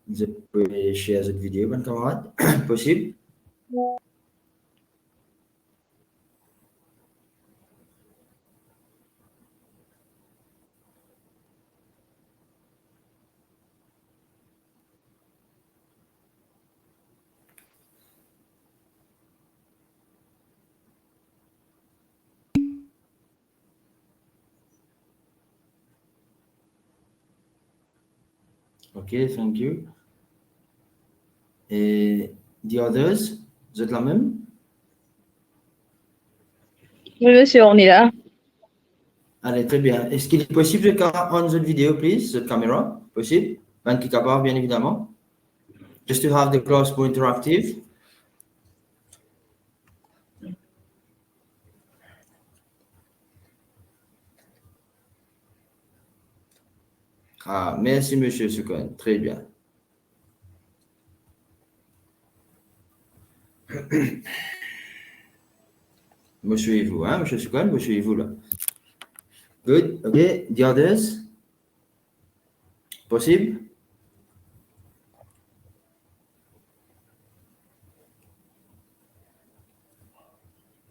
Vous pouvez share cette vidéo, mon camarade. Possible? OK, thank you. Et the others, vous êtes la même? Oui, monsieur, on est là. Allez, très bien. Est-ce qu'il est possible de on cette vidéo, please, cette caméra? Possible? Ben, qui est capable, bien évidemment. Just to have the class more interactive. Ah, merci, monsieur Soukon. Très bien. Me suivez-vous, hein, monsieur Soukon? Me suivez-vous là? Good. OK. The others? Possible?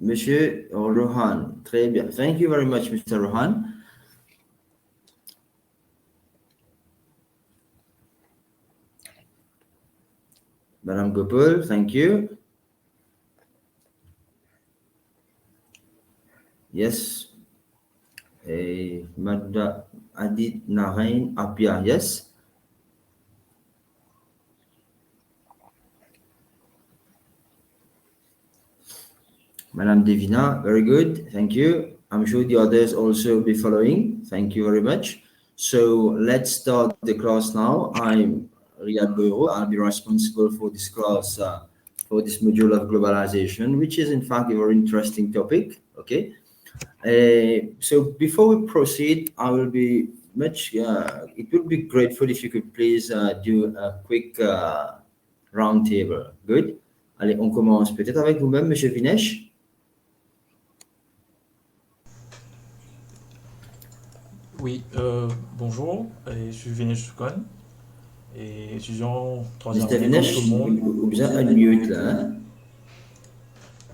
Monsieur Rohan. Très bien. Thank you very much, Mr. Rohan. Madame Gopal, thank you. Yes. Madame Adit Narain Apia, yes. Madame Devina, very good, thank you. I'm sure the others also will be following. Thank you very much. So let's start the class now. I'm Riyad Boiro. I'll be responsible for this class, for this module of globalization, which is in fact a very interesting topic. Okay. So before we proceed, I will be much. It would be grateful if you could please do a quick round table. Good. Allez, on commence peut-être avec vous-même, Monsieur Vinesh. Oui, bonjour, je suis Vinesh Soukon, et étudiant troisième Mr. année comme Vinesh, tout le monde. vous êtes unmute là. Hein?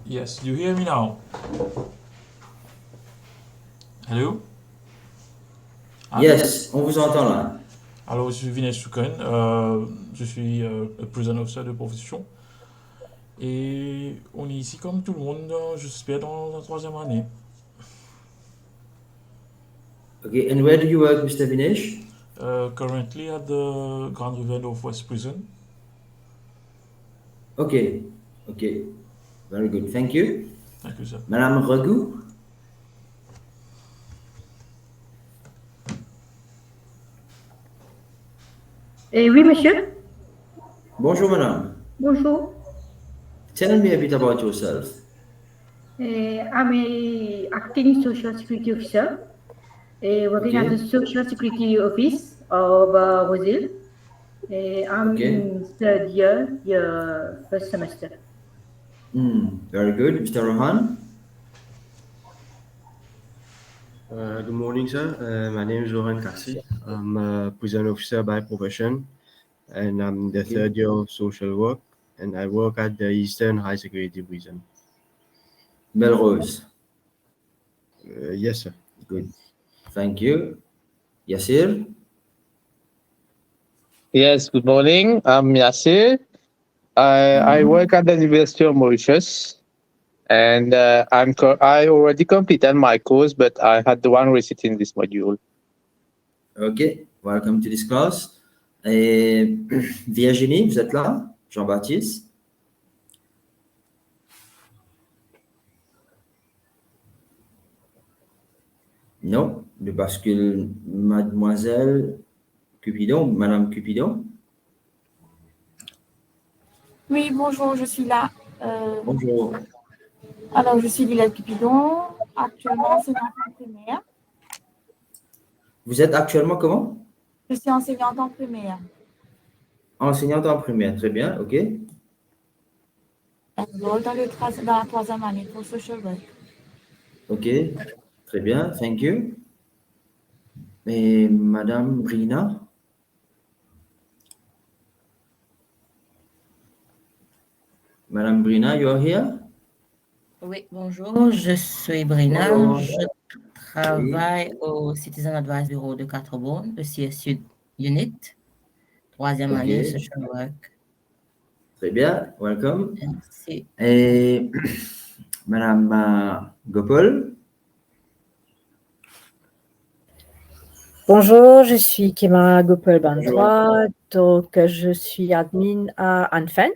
Yes, you hear me now? Hello? Yes, on vous entend là. Alors, je suis Vinesh Soukon, je suis prison officer de profession, et on est ici comme tout le monde, j'espère, dans la troisième année. Okay, and where do you work, Mr. Vinesh? Currently at the Grand River Northwest Prison. Okay, okay, very good, thank you. Thank you, sir. Madame Ragou? Oui, monsieur. Bonjour, madame. Bonjour. Tell me a bit about yourself. I'm a acting social security officer, working at the Social Security Office of Brazil. I'm in third year, first semester. Very good. Mr. Rohan? Good morning, sir. My name is Rohan Kasi. I'm a prison officer by profession, and I'm the third year of social work, and I work at the Eastern High Security Prison. Melrose? Yes, sir. Good. Thank you. Yasir? Yes, good morning. I'm Yasir. I work at the University of Mauritius, and I already completed my course, but I had the one receipt in this module. Okay, welcome to this class. Virginie, vous êtes là? Jean-Baptiste? Non, je bascule mademoiselle Cupidon, madame Cupidon. Oui, bonjour, je suis là. Bonjour. Alors, je suis Lila Cupidon, actuellement enseignante en primaire. Vous êtes actuellement comment? Je suis enseignante en primaire. Enseignante en primaire, très bien, ok. Enrolled dans la troisième année pour social work. Ok, très bien, thank you. Et madame Rina? Madame Brina, you are here? Oui, bonjour, je suis Brina. Bonjour. Je travaille au Citizen Advice Bureau de Quatre-Bornes, le CSU Unit, troisième année, Ok. social work. Très bien, welcome. Merci. Et Madame Gopal? Bonjour, je suis Kema Gopal-Bandra, donc je suis admin à ANFEN,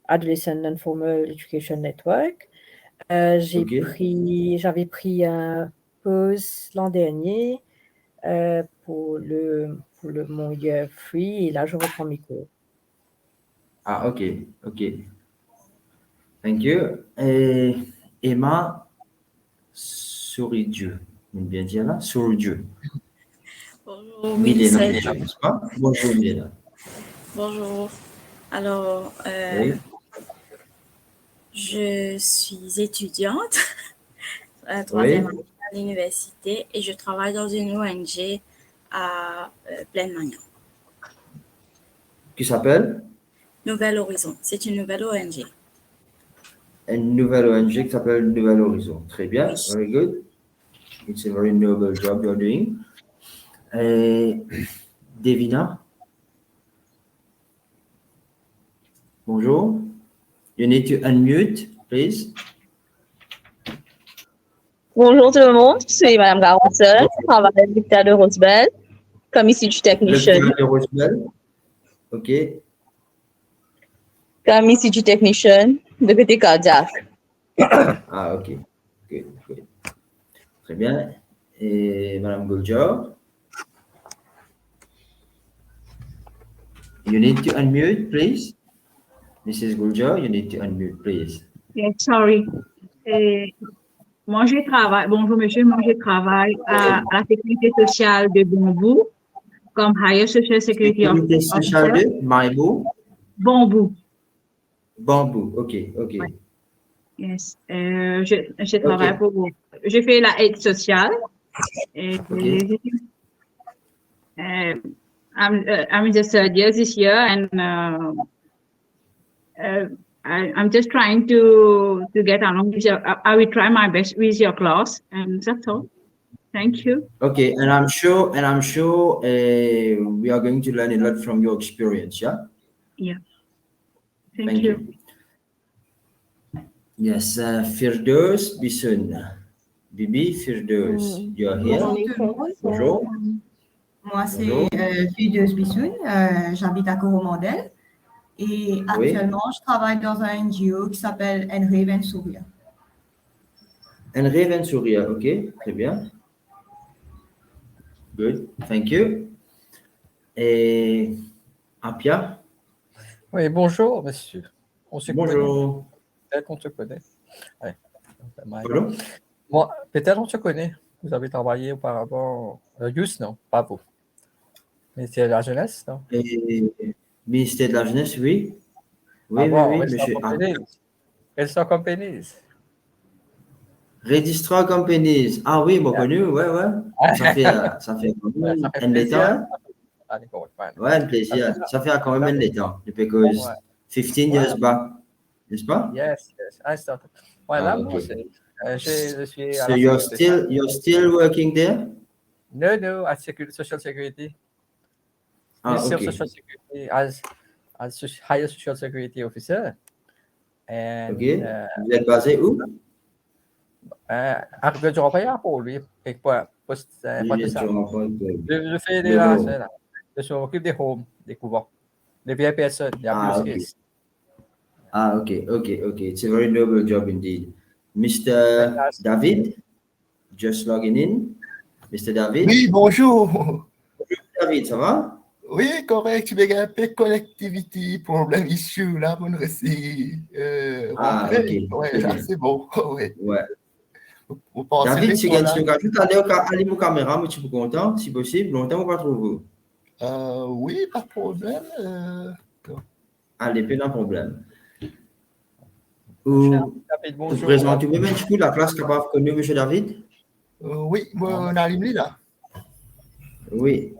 Adolescent and Formal Education Network. J'avais pris un pause l'an dernier pour mon year free et là je reprends mes cours. Ah, ok. Thank you. Et Emma Souridieu. Bien dire là? Souridieu. Bonjour, Milena, n'est-ce pas? Bonjour, Milena. Bonjour. Alors, Oui. je suis étudiante à troisième année à l'université et je travaille dans une ONG à Plaine Magnan. Qui s'appelle? Nouvel Horizon. C'est une nouvelle ONG. Une nouvelle ONG qui s'appelle Nouvel Horizon. Très bien. Very good. It's a very noble job you're doing. Et Devina? Bonjour. You need to unmute, please. Bonjour tout le monde, je suis Madame Garonson, je travaille à l'hôpital de Rosebell comme institut technicien. L'hôpital de Rosebell. OK. Comme institut technicien de côté cardiaque. Ah, OK. Good. Très bien. Et Madame Guljar? You need to unmute, please. Mrs. Guljar, you need to unmute, please. Yes, sorry. Moi, je travaille, bonjour monsieur, moi je travaille à la sécurité sociale de Bonbou comme Higher Social Security Officer. Sécurité sociale de Maïbou? Bonbou. Bambou, OK. Ouais. Yes. Je travaille pour, je fais la aide sociale. I'm in the third year this year and I'm just trying to get along with your, I will try my best with your class, and that's all. Thank you. Okay, and I'm sure we are going to learn a lot from your experience, yeah? Yeah. Thank you. Yes, Firdaus Bisun. Bibi Firdaus, you are here. Bonjour. Moi, c'est Firdaus Bisun. J'habite à Coromandel. Et actuellement, je travaille dans un NGO qui s'appelle Enraven Souria. Enraven Souria, ok, très bien. Good, thank you. Et Apia? Oui, bonjour, monsieur. On se bonjour. Peut-être qu'on se connaît. Ouais. Pardon? Moi, peut-être on se connaît. Vous avez travaillé auparavant. Youth, non, pas vous. Ministère de la Jeunesse, non? Ministère de la Jeunesse, oui. Oui, monsieur. Register Companies. Register Companies. Ah oui, moi connu, ouais. Ça fait un l'état. Ouais, un plaisir. Ça fait quand même un l'état. Because 15 years back, n'est-ce pas? Yes. I started. Voilà, je suis à so you're still working there? No, at Social Security. Okay. Social Security as higher Social Security officer. And, vous êtes basé où? Pour lui. Je fais des je m'occupe des homes, des couvents, des vieilles personnes, des abusés. Okay. It's a very noble job indeed. Mr. David, just logging in. Mr. David? Oui, bonjour. Bonjour David, ça va? Oui, correct. Je vais un peu connectivity, problème, issue, là, mon récit. Ok. Ouais, là, c'est bon. Ouais. David, si tu aller mon caméra, mais tu peux content, si possible, longtemps ou pas trop vous? Oui, pas de problème. Allez, pas de problème. Vous présentez-vous même la classe capable de connaître, M. David? Oui, on a l'imli là. Oui.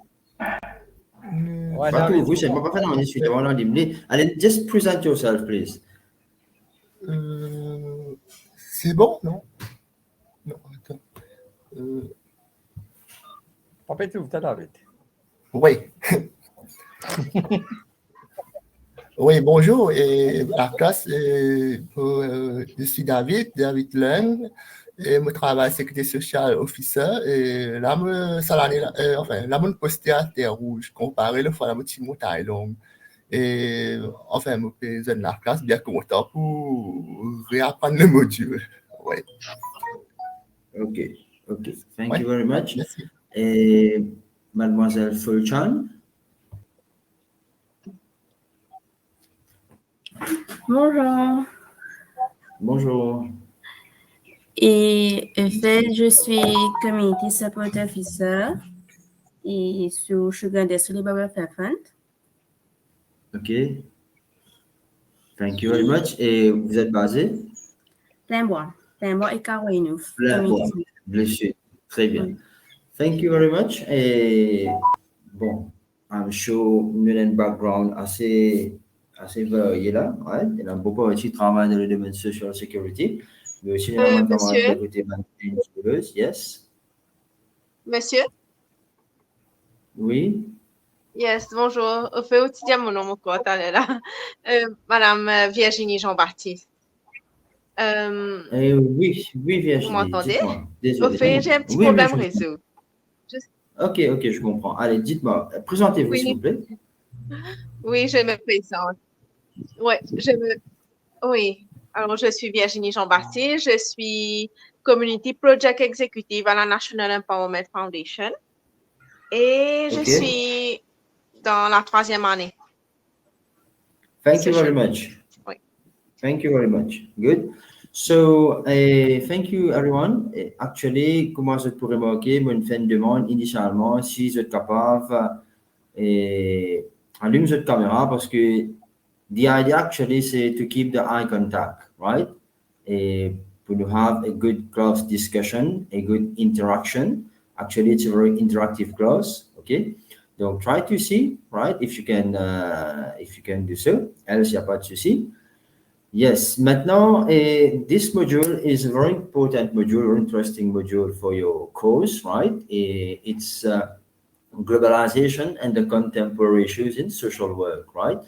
Pas tout, vous, c'est pas fait dans mon suite, on a l'imli. Allez, just present yourself, please. C'est bon, non? Non, attends. Pas tout, t'as David. Oui. Oui, bonjour. Et la classe, je suis David Leng, et je travaille secrétaire social officer. Et là, ça l'année, enfin, là, je posté à Terre Rouge, comparé le fois à la petite montagne longue. Et enfin, je suis la classe bien content pour réapprendre le module. Oui. Okay, okay. Thank Ouais. you very much. Merci. Et Mademoiselle Fulchan. Bonjour. Bonjour. Et en fait, je suis Community Support Officer et sur Sugar Industry Labor Fund. OK. Thank you very much. Et vous êtes basé? Plain-Bois et Kawainouf. Plain-Bois, Blessé. Très bien. Thank you very much. Et bon, I'm sure nous avons un background assez varié là. Ouais? Il y a beaucoup aussi travail dans le domaine social security. Mais aussi, il y a un camarade Monsieur, de côté insurance. Yes. monsieur, Oui. yes, bonjour. Au fait, aussi dire mon nom encore, là. Madame Virginie Jean-Baptiste. Oui, Vous Virginie, m'entendez? dites-moi. Au Désolé. fait, j'ai un petit Oui, problème je comprends. réseau. Ok, je comprends. Allez, dites-moi. Présentez-vous, s'il Oui, vous plaît. oui, je me présente. Oui. Alors, je suis Virginie Jean-Baptiste. Je suis Community Project Executive à la National Empowerment Foundation. Et je Ok. suis dans la 3e année. Thank you very much. Oui. Thank you very much. Good. So, thank you everyone. Actually, comme vous pourrez remarquer, moi, fait une demande initialement si vous êtes capable allumer votre caméra parce que the idea actually is to keep the eye contact, right? To have a good class discussion, a good interaction. Actually, it's a very interactive class, okay? Donc, try to see, right, if you can do so. Else, il n'y a pas de souci. Yes, maintenant, this module is a very important module, very interesting module for your course, right? It's globalization and the contemporary issues in social work, right?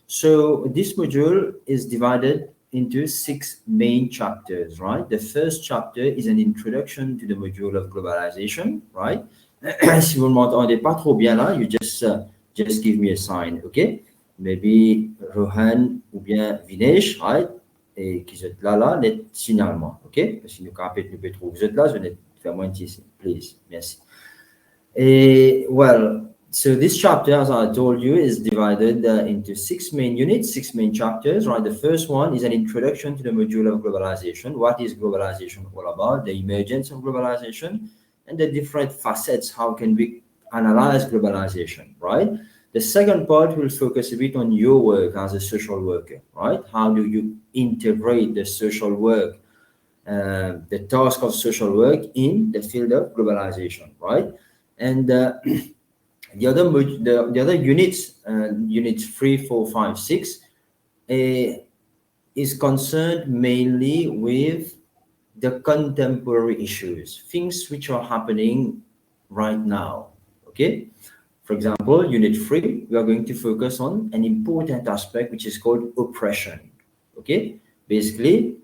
So this module is divided into 6 main chapters, right? The first chapter is an introduction to the module of globalization, right? Si vous ne m'entendez pas trop bien là, you just give me a sign, okay? Maybe Rohan ou bien Vinesh, right? Et qui êtes là, net signalement, ok? Parce que nous capez nous peut trop. Vous êtes là, je vais faire moins ici, please. Merci. Well, so this chapter, as I told you, is divided into 6 main units, 6 main chapters, right? The first one is an introduction to the module of globalization. What is globalization all about? The emergence of globalization and the different facets. How can we analyze globalization, right? The second part will focus a bit on your work as a social worker, right? How do you integrate the social work, the task of social work in the field of globalization, right? And the other units, units 3, 4, 5, 6, is concerned mainly with the contemporary issues, things which are happening right now. Okay. For example, unit 3, we are going to focus on an important aspect which is called oppression. Okay. Basically,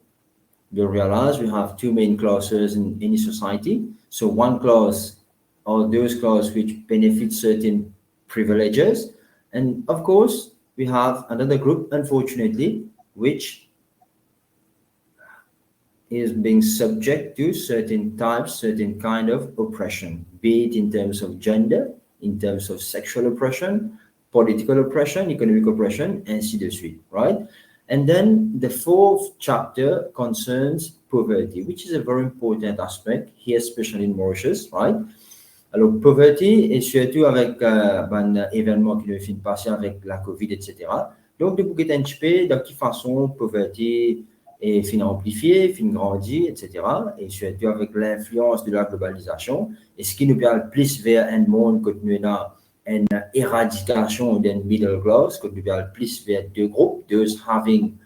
you'll realize we have 2 main classes in any society. So one class are those classes which benefit certain privileges. And of course, we have another group, unfortunately, which is being subject to certain types, certain kind of oppression, be it in terms of gender, in terms of sexual oppression, political oppression, economic oppression, ainsi de suite, right? And then the 4th chapter concerns poverty, which is a very important aspect here, especially in Mauritius, right? Alors, poverty, et surtout avec un événement qui nous fait passer avec la COVID, etc. Donc, de bouquet un petit peu, de quelle façon poverty est fin amplifiée, fin grandie, etc. Et surtout avec l'influence de la globalisation, et ce qui nous permet plus vers un monde que nous avons une éradication d'un middle class, que nous permet plus vers 2 groupes, those having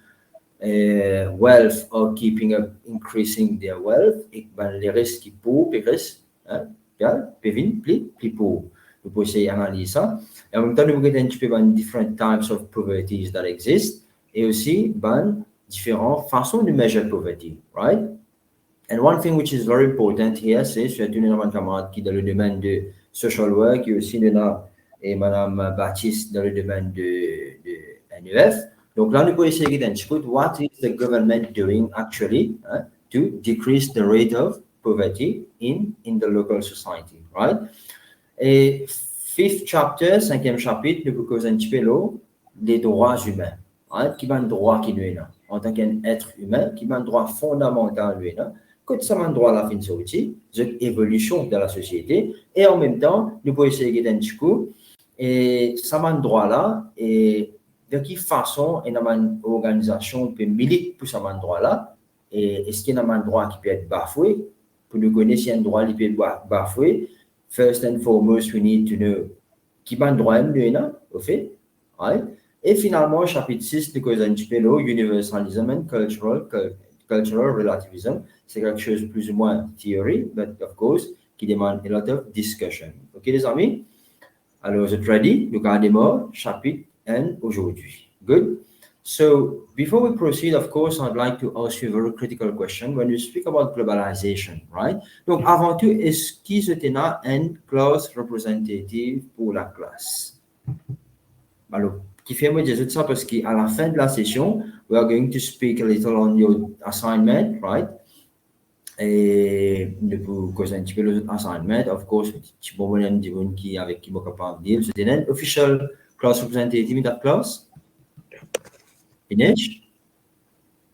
wealth or keeping up increasing their wealth, et ben, les risques qui pauvres, les risques, hein, plus pauvres. Nous pouvons essayer d'analyser ça. Et en même temps, nous regardons un petit peu ben, different types of poverties that exist, et aussi ben, différentes façons de measure poverty, right? And one thing which is very important here, c'est surtout notre camarade qui est dans le domaine de social work, et aussi et Madame Baptiste dans le domaine de NEF. Donc là, nous pouvons essayer d'identifier what is the government doing actually to decrease the rate of poverty in the local society, right? Et fifth chapter, cinquième chapitre, nous pouvons un petit peu les droits humains, right? Qui va un droit qui nous est là, en tant qu'être humain, qui va un droit fondamental lui là. Que ça m'a droit à la fin de sortie, l'évolution de la société, et en même temps, nous pouvons essayer d'un petit coup, et ça m'a droit là, et de quelle façon une organisation peut militer pour ça m'a droit là, et est-ce qu'il y a un droit qui peut être bafoué, pour nous connaître si un droit qui peut être bafoué, first and foremost, we need to know qui m'a droit au fait, right? Et finalement, chapitre 6, nous avons un petit peu universalism and cultural relativism, c'est quelque chose de plus ou moins théorie, but of course, qui demande a lot of discussion. OK, les amis? Alors, vous êtes ready? Nous allons chapitre 1 aujourd'hui. Good? So, before we proceed, of course, I'd like to ask you a very critical question. When you speak about globalization, right? Donc, avant tout, est-ce qu'il y a une clause représentative pour la classe? Alors, qui fait moi dire ça parce qu'à la fin de la session, we are going to speak a little on your assignment, right? Et de vous causer un petit peu l'assignment, of course, petit bon bonhomme de monde qui avec qui vous capable de dire, c'est une official class representative in that class. Finish.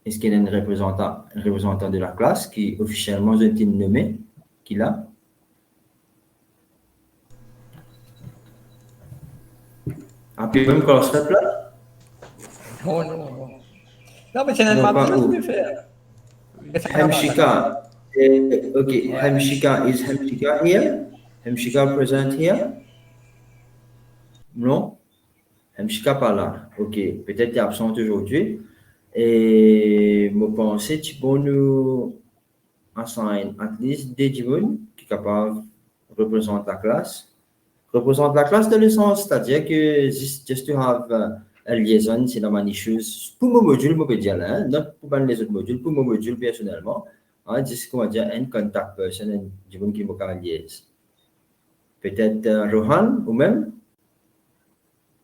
Est-ce qu'il y a un représentant de la classe qui officiellement a été nommé, qui l'a? Ah, puis même classe là? Non, non, non. Non, mais c'est un pas de faire. Hamshika. Okay, Hamshika, is Hamshika here? Hamshika present here? Non? Hamshika pas là. Ok, peut-être tu es absente aujourd'hui. Et je pense que tu peux nous assigner at least des gens qui sont capables de représenter la classe. Représente la classe dans le sens, c'est-à-dire que just to have a liaison, c'est dans ma chose. Pour mon module, je peux dire là, non pour les autres modules, pour mon module personnellement. Juste comment dire, un contact person, un gens qui me liaise. Peut-être Rohan ou même?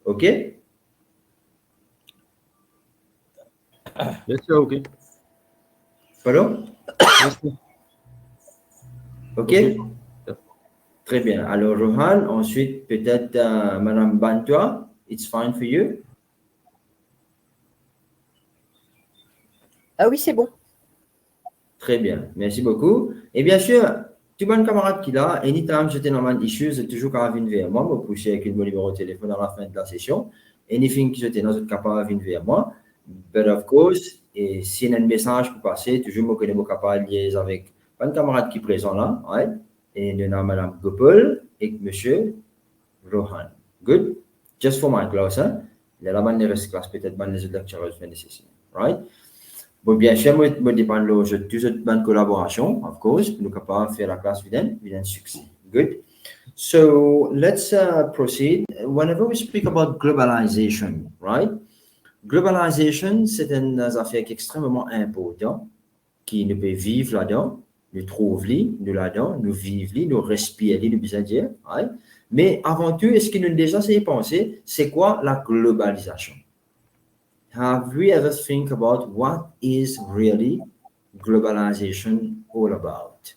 OK? Yes, sir, OK. Pardon? Yes, sir. OK? Très bien. Alors, Rohan, ensuite, peut-être Madame Bantua, it's fine for you? Ah oui, c'est bon. Très bien, merci beaucoup. Et bien sûr, tout bon camarade qui l'a, anytime j'étais dans mon issue, c'est toujours quand il vient vers moi, me pousser avec une bonne numéro de téléphone à la fin de la session. Anything qui j'étais dans cette capable de venir vers moi. But of course, et s'il y a un message pour passer, toujours me connais capable de liaison avec un camarade qui est présent là, right? Et nous avons Madame Gopal et Monsieur Rohan. Good? Just for my class, hein? Il y a la bonne classe, peut-être bonne les autres lecturers faire nécessaire, right? Bon, bien sûr, moi, dépend de toute cette bonne collaboration, of course, pour nous capables de faire la classe avec un succès. Good. So let's proceed. Whenever we speak about globalization, right? Globalization, c'est une affaire qui est extrêmement importante, qui nous peut vivre là-dedans, nous trouver là-dedans, nous vivre, nous respirer, nous bien dire, right? Mais avant tout, est-ce que nous déjà essayé de penser, c'est quoi la globalisation? Have we ever think about what is really globalization all about?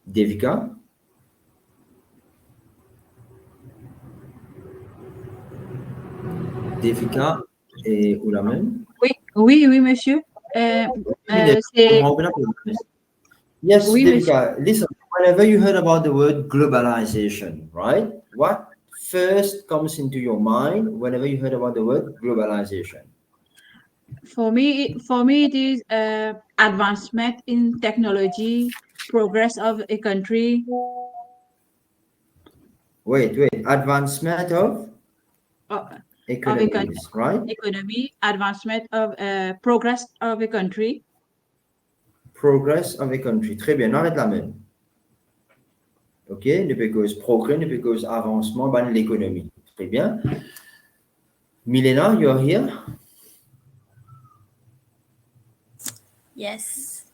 Devika? Devika et ou la même? Oui, monsieur. Yes, oui, Devika, listen, whenever you heard about the word globalization, right? What first comes into your mind whenever you heard about the word globalization? For me, it is advancement in technology, progress of a country. Wait, advancement of? economies, right? Economy, advancement of progress of a country. Progress of a country. Très bien, arrête là même. OK, ne peut cause progrès, ne peut cause avancement dans l'économie. Très bien. Milena, you're here? Yes.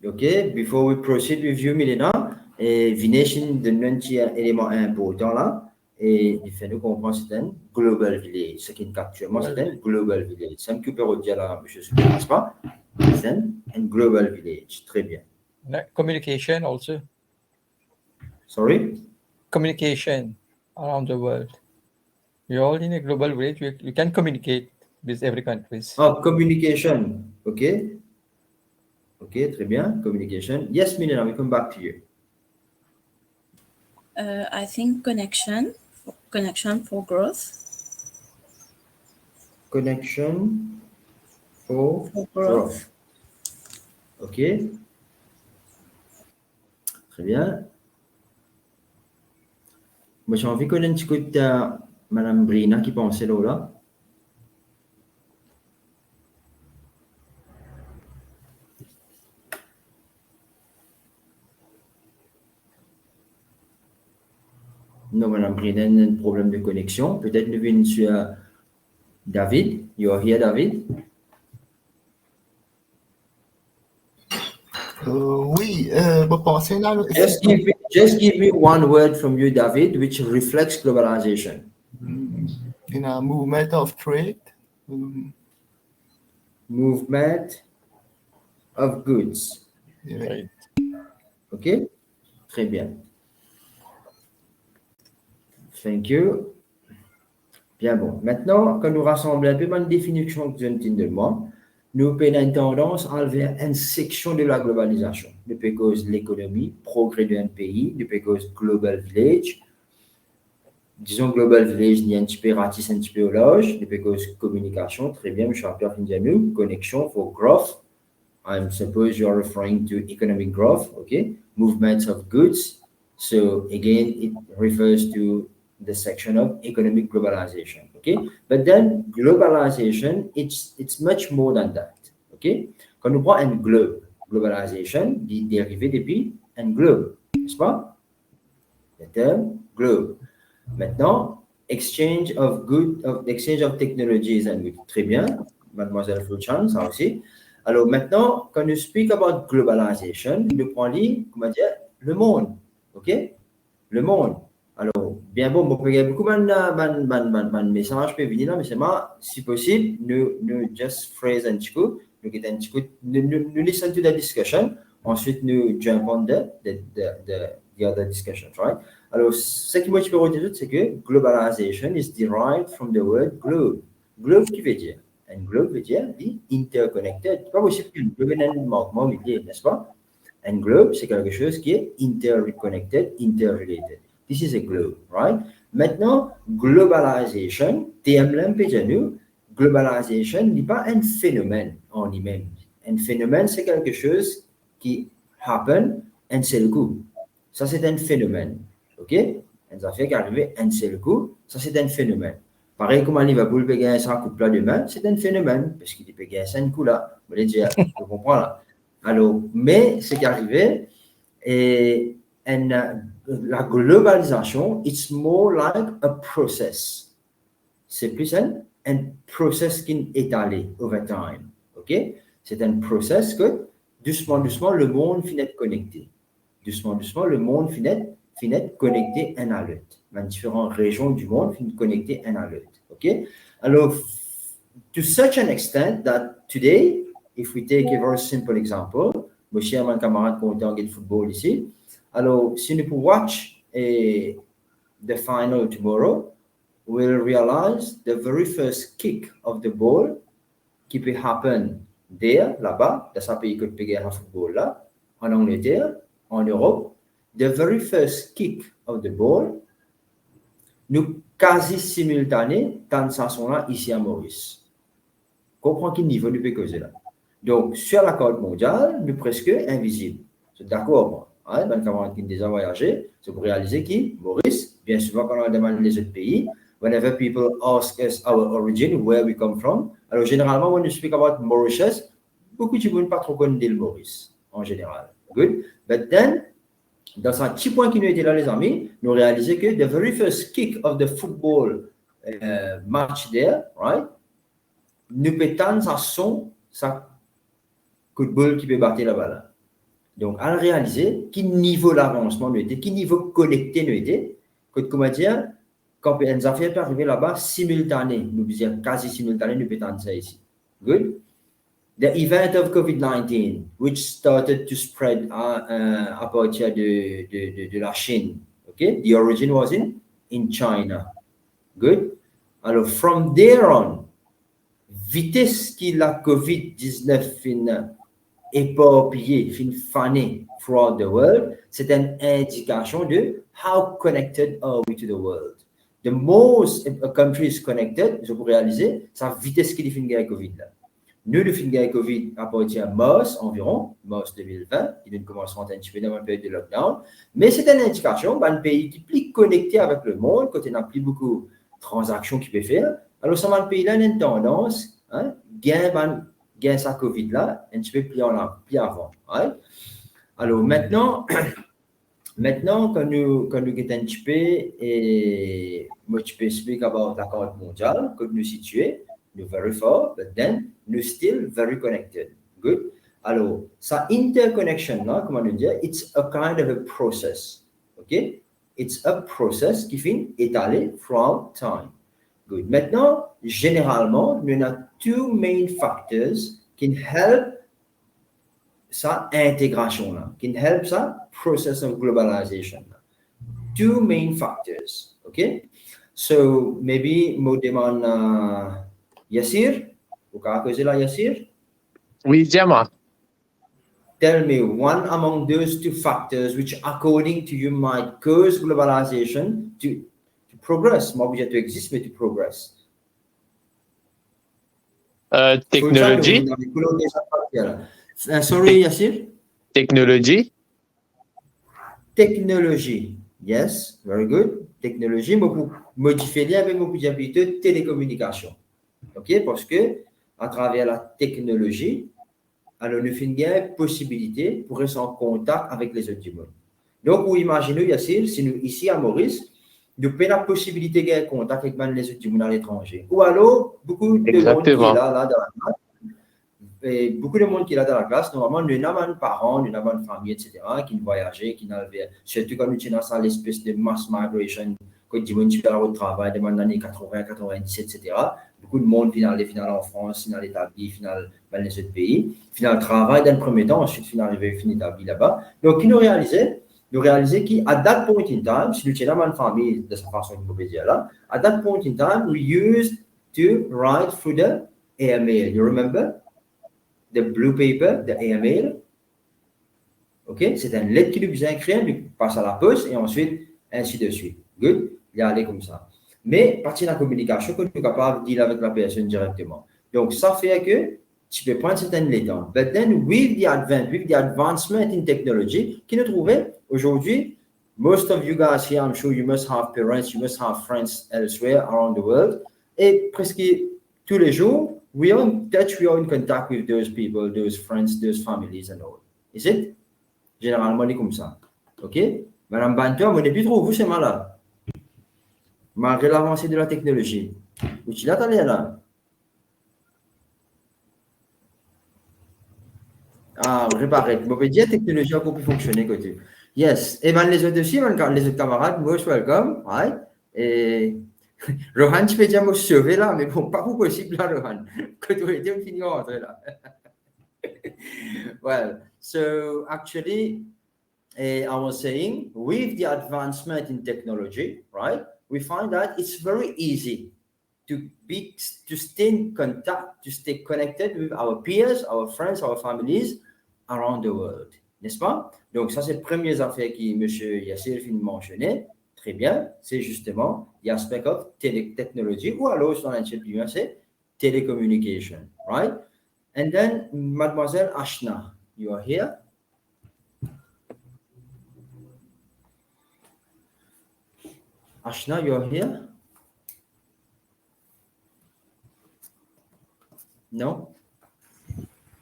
OK, before we proceed with you, Milena, Vination de un élément important là, et il fait nous comprendre c'est un global village. Ce qui est actuellement, c'est un global village. C'est un peu peu dire là, monsieur Super, n'est-ce pas? C'est un global village. Très bien. Communication also. Sorry? Communication around the world. You're all in a global village. You can communicate with every country. Oh, communication. OK. OK, très bien. Communication. Yes, Milena, we come back to you. I think connection for growth. Connection for growth. OK. Très bien. Moi, j'ai envie qu'on écoute Madame Brina qui pensait là. Non, Madame Brina a un problème de connexion. Peut-être nous venons sur David. You're here, David? Oui, vous pensez là. Just give me one word from you, David, which reflects globalization. In a movement of trade. Movement of goods. Yeah. OK? Très bien. Thank you. Bien bon. Maintenant, quand nous rassemblons un peu dans une définition que je viens de moi, nous avons une tendance à vers une section de la globalisation. Depuis cause de l'économie, progrès d'un pays, depuis cause global village. Disons global village, il y a un petit peu ratis, un petit peu loge, depuis cause communication. Très bien, M. Pierre Findianou, connexion for growth. I suppose you are referring to economic growth, okay? Movements of goods. So again, it refers to the section of economic globalization, okay? But then globalization, it's much more than that, okay? Quand nous prenons un globe, globalization, dit dérivé depuis un globe, n'est-ce pas? Le terme globe. Maintenant, exchange of technologies and goods. Très bien, mademoiselle Fouchan, ça aussi. Alors maintenant, quand nous speak about globalization, nous prenons, comment dire, le monde, ok? Le monde. Alors, bien bon, il y a beaucoup de messages qui venir là, mais c'est moi, si possible, nous just phrase un petit coup, nous listen to the discussion, ensuite nous jump on the other discussions, right? Alors, ce qui moi je peux redire, c'est que globalization is derived from the word globe. Globe qui veut dire? Un globe veut dire interconnected. C'est pas possible qu'un globe ait un manquement, n'est-ce pas? Un globe, c'est quelque chose qui est interconnected, interrelated. This is a globe, right? Maintenant, globalization, globalization n'est pas un phénomène en lui-même. Un phénomène, c'est quelque chose qui happen un seul coup. Ça, c'est un phénomène. OK? Un affaire qui arrive un seul coup, ça, c'est un phénomène. Pareil comme à Liverpool peut gagner 100 coups là demain, c'est un phénomène, parce qu'il peut gagner 5 coups là. Vous voulez dire, vous comprenez là. Alors, mais ce qui arrivait, et la globalisation, it's more like a process. C'est plus un process qui est étalé over time. OK? C'est un process que, doucement, doucement, le monde finit de connecter. Doucement, doucement, le monde finit de connecter un à l'autre. Dans différentes régions du monde, finit de connecter un à l'autre. OK? Alors, to such an extent that today, if we take a very simple example, mon cher camarade content de football ici, alors, si nous pouvons watch the final tomorrow, we'll realize the very first kick of the ball qui peut happen there, là-bas, dans ce pays que peut gagner le football là, en Angleterre, en Europe, the very first kick of the ball, nous quasi simultané, dans ce sens-là, ici à Maurice. Comprends quel niveau nous peut causer là. Donc, sur la carte mondiale, nous presque invisible. C'est d'accord, moi. Ben, quand on a déjà voyagé, c'est pour réaliser qui Maurice, bien souvent, quand on demande les autres pays, whenever people ask us our origin, where we come from. Alors, généralement, when you speak about Mauritius, beaucoup de gens ne pas trop connaissent l'île Maurice, en général. Good. But then, dans un petit point qui nous était là, les amis, nous réalisons que the very first kick of the football match there, right, nous pétons ça son, ça coup de boule qui peut battre la balle. Donc, à réaliser, quel niveau d'avancement nous était, quel niveau connecté nous était, comment dire, quand une affaire peut arriver là-bas, simultané, nous disons quasi simultané, nous pétons ça ici. Good. The event of COVID-19, which started to spread à partir de la Chine. Okay, the origin was in China. Good. Alors, from there on, vitesse qui la COVID-19 fin éparpillée, fin fanée throughout the world, c'est une indication de how connected are we to the world. The most a country is connected, je peux réaliser, sa vitesse qui définit la COVID là. Nous, le fin de COVID à partir de mars environ, mars 2020, il commence à un petit peu dans une période de lockdown, mais c'est une indication d'un pays qui est plus connecté avec le monde, quand il n'a plus beaucoup de transactions qu'il peut faire. Alors, ça un pays là une tendance, hein, gain sa COVID là, un petit peu plus avant. Right? Alors, maintenant, quand nous sommes un petit peu, et moi, je peux expliquer about la carte mondiale, que nous situons, nous very far, but then nous still very connected. Good. Alors, ça interconnection là, comment nous dire, it's a kind of a process. Okay? It's a process qui finit étalé from time. Good. Maintenant, généralement, nous avons two main factors qui help sa intégration là, qui help sa process of globalization. Two main factors. Okay? So, maybe mo demande Yassir, vous pouvez là, Yassir? Oui, dis-moi. Tell me one among those two factors which, according to you, might cause globalization to progress. Not to exist, but to progress. Technology. Sorry, Yassir? Technology. Technology. Yes, very good. Technologie, pour modifier avec mon habitude télécommunication. OK? Parce que à travers la technologie, alors nous avons une possibilité pour rester en contact avec les autres du monde. Donc, vous imaginez, Yassir, si nous, ici à Maurice, nous avons la possibilité de gagner contact avec les autres du monde à l'étranger. Ou alors, beaucoup de monde qui est là dans la classe, et beaucoup de monde qui est là dans la classe, normalement, nous avons des parents, nous avons une famille, etc., qui voyageaient, qui n'avaient, surtout quand nous sommes dans l'espèce de mass migration, quand du monde qui fait le travail dans les années 80, 90, etc. Beaucoup de monde vient en France, vient établi, dans les autres pays, final travail dans le premier temps, ensuite final établi là-bas. Donc, nous réalisons qu'à that point in time, si nous sommes dans une famille de cette façon que vous pouvez dire là, at that point in time, we used to write through the airmail. You remember? The blue paper, the airmail. OK? C'est une lettre qui nous vient écrire, nous passe à la poste et ensuite, ainsi de suite. Good? Il y a aller comme ça. Mais, partie de la communication, que nous sommes capables de dire avec la personne directement. Donc, ça fait que tu peux prendre certaines lettres. But then, with the advancement in technology, qui nous trouvait aujourd'hui, most of you guys here, I'm sure you must have parents, you must have friends elsewhere around the world. Et presque tous les jours, we are in touch, we are in contact with those people, those friends, those families and all. Is it? Généralement, c'est comme ça. OK? Madame Bantua, moi, depuis trop, vous, c'est malade. Malgré l'avancée de la technologie. Où tu l'attendais là? Ah, réparé. Vous pouvez dire que la technologie a encore pu fonctionner côté. Yes. Et bien, les autres aussi, les autres camarades, most welcome. Right? Et Rohan, tu peux dire me sauver là, mais bon, pas possible là, Rohan. Que tu étais fini en rentrer là. Well, so actually, I was saying, with the advancement in technology, right, we find that it's very easy to stay in contact, to stay connected with our peers, our friends, our families around the world. N'est-ce pas? Donc, ça, c'est les premières affaires que M. Yassir vient de mentionner. Très bien. C'est justement l'aspect of technology, ou alors, dans l'intitulé, c'est telecommunication, right? And then, Mademoiselle Ashna, you are here. Ashna, you are here? No?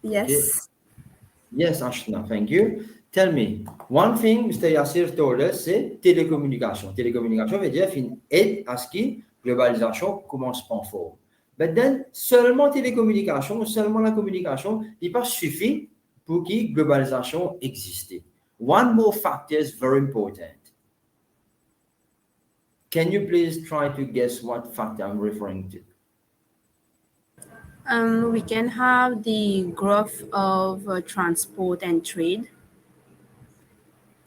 Yes. Okay. Yes, Ashna, thank you. Tell me, one thing Mr. Yassir told us, c'est télécommunication. Télécommunication veut dire aide à ce que globalisation commence pas fort. But then, seulement télécommunication, seulement la communication, il pas suffit pour que globalisation existe. One more factor is very important. Can you please try to guess what factor I'm referring to? We can have the growth of transport and trade.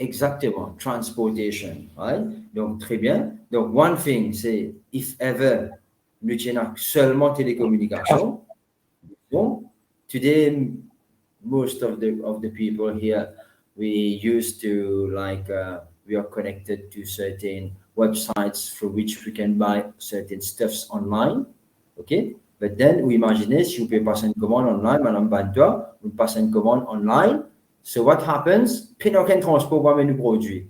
Exactement, transportation, right? Donc, très bien. Donc, one thing, c'est if ever nous tenons seulement télécommunication. Bon, today, most of the people here, we used to we are connected to certain websites through which we can buy certain stuffs online. Okay? But then, we imagine si vous pouvez passer une commande online, Madame Bantois, vous passez une commande online. So what happens? Puis aucun transport va nous produire.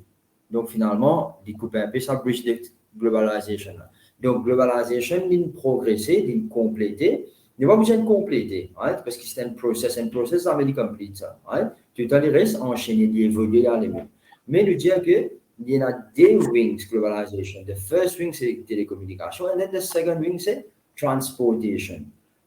Donc finalement, découper un peu ça bridge de globalization. Donc globalization, il progresser, il compléter. Il n'y a pas besoin de compléter, right? Parce que c'est un process ça veut dire complete ça, right? Tout à l'heure reste enchaîné, d'évoluer à l'émission. Mais nous dire que il y en a deux wings globalization. The first wing c'est télécommunication, and then the second wing c'est transportation.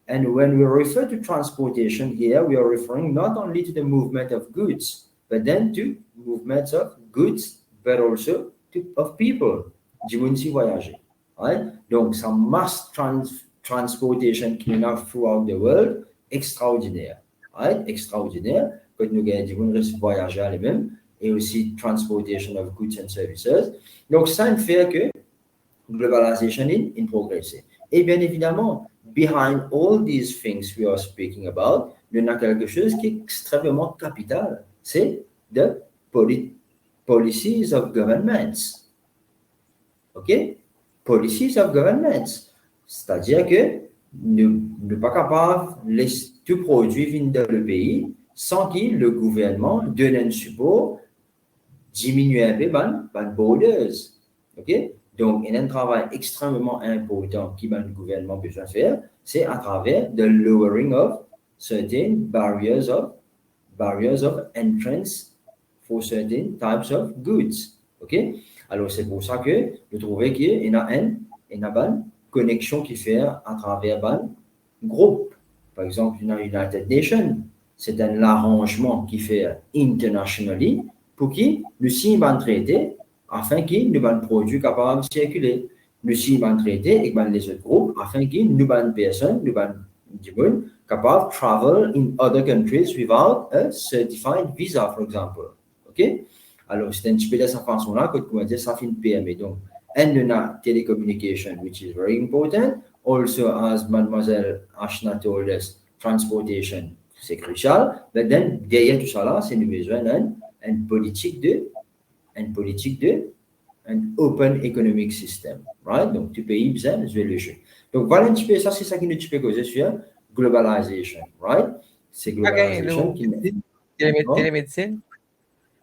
And when we refer to transportation here, we are referring not only to the movement of goods, but then to movements of goods, but also of people. Du monde si voyager. Right? Donc, ça mass transportation qui est throughout the world, extraordinaire. Right? Extraordinaire. Quand nous gagnons du monde voyager à lui-même, et aussi transportation of goods and services. Donc, ça fait que globalization in progress. Et bien évidemment, behind all these things we are speaking about, il y a quelque chose qui est extrêmement capital. C'est the policies of governments. OK? Policies of governments. C'est-à-dire que nous ne sommes pas capables de laisser tout produit venir dans le pays sans que le gouvernement donne un support, diminue un peu les borders. OK? Donc, il y a un travail extrêmement important que le gouvernement peut faire, c'est à travers the lowering of certain barriers of entrance for certain types of goods. OK? Alors, c'est pour ça que vous trouvez qu'il y a une connexion qui fait à travers un groupe. Par exemple, une United Nations, c'est un arrangement qui fait internationally pour qui nous signe un traité afin que nous avons produits capables de circuler. Nous signons un traité avec les autres groupes afin que nous avons personnes, nous avons du monde capable de travel in other countries without a certified visa, for example. OK? Alors, c'est un petit peu de cette façon-là que tu dire ça fait une PME. Donc, and the telecommunication, which is very important. Also, as Mademoiselle Ashna told us, transportation, c'est crucial. But then, derrière tout ça là, c'est nous besoin d'une politique un open economic system, right? Donc, tu pays besoin de le jeu. Donc, voilà un petit peu ça, c'est ça qui nous peut causer sur globalization, right? C'est globalization qui télémédecine,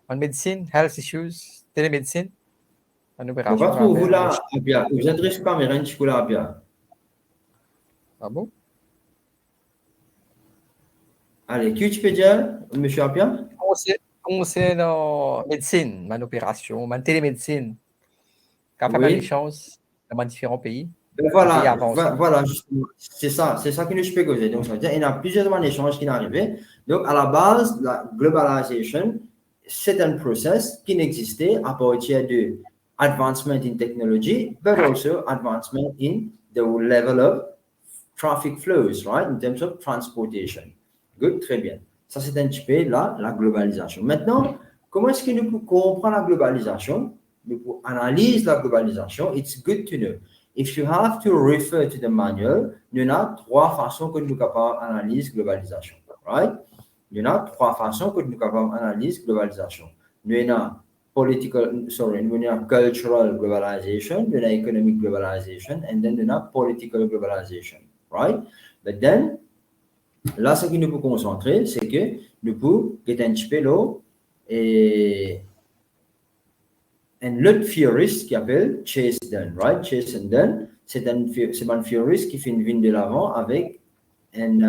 en médecine, health issues, télémédecine, en donc, opération. pas trop vous là, bien. Vous adressez pas mes reines, là, bien. Ah bon? Allez, qui tu peux dire, monsieur Apia? C'est en médecine, en opération, en télémédecine. Quand on fait Oui. des choses dans différents pays. Ben voilà, justement, c'est ça qui nous peut causer. Donc, ça veut dire qu'il y a plusieurs échanges qui sont arrivés. Donc, à la base, la globalization, c'est un process qui n'existait à partir de advancement in technology, but also advancement in the level of traffic flows, right, in terms of transportation. Good, très bien. Ça, c'est un petit peu la globalisation. Maintenant, comment est-ce que nous pouvons comprendre la globalisation? Nous pouvons analyser la globalisation. It's good to know. If you have to refer to the manual, il y en a trois façons que nous sommes capables d'analyser globalisation, right? Il y en a trois façons que nous sommes capables d'analyser globalisation. Il y en a cultural globalization, il y en a economic globalization, and then il y en a political globalization, right? But then, là, ce qui nous peut concentrer, c'est que nous pouvons get un petit peu là et un autre theorist qui appelle Chase Dunn, right? Chase Dunn, c'est un theorist qui fait une ligne de l'avant avec and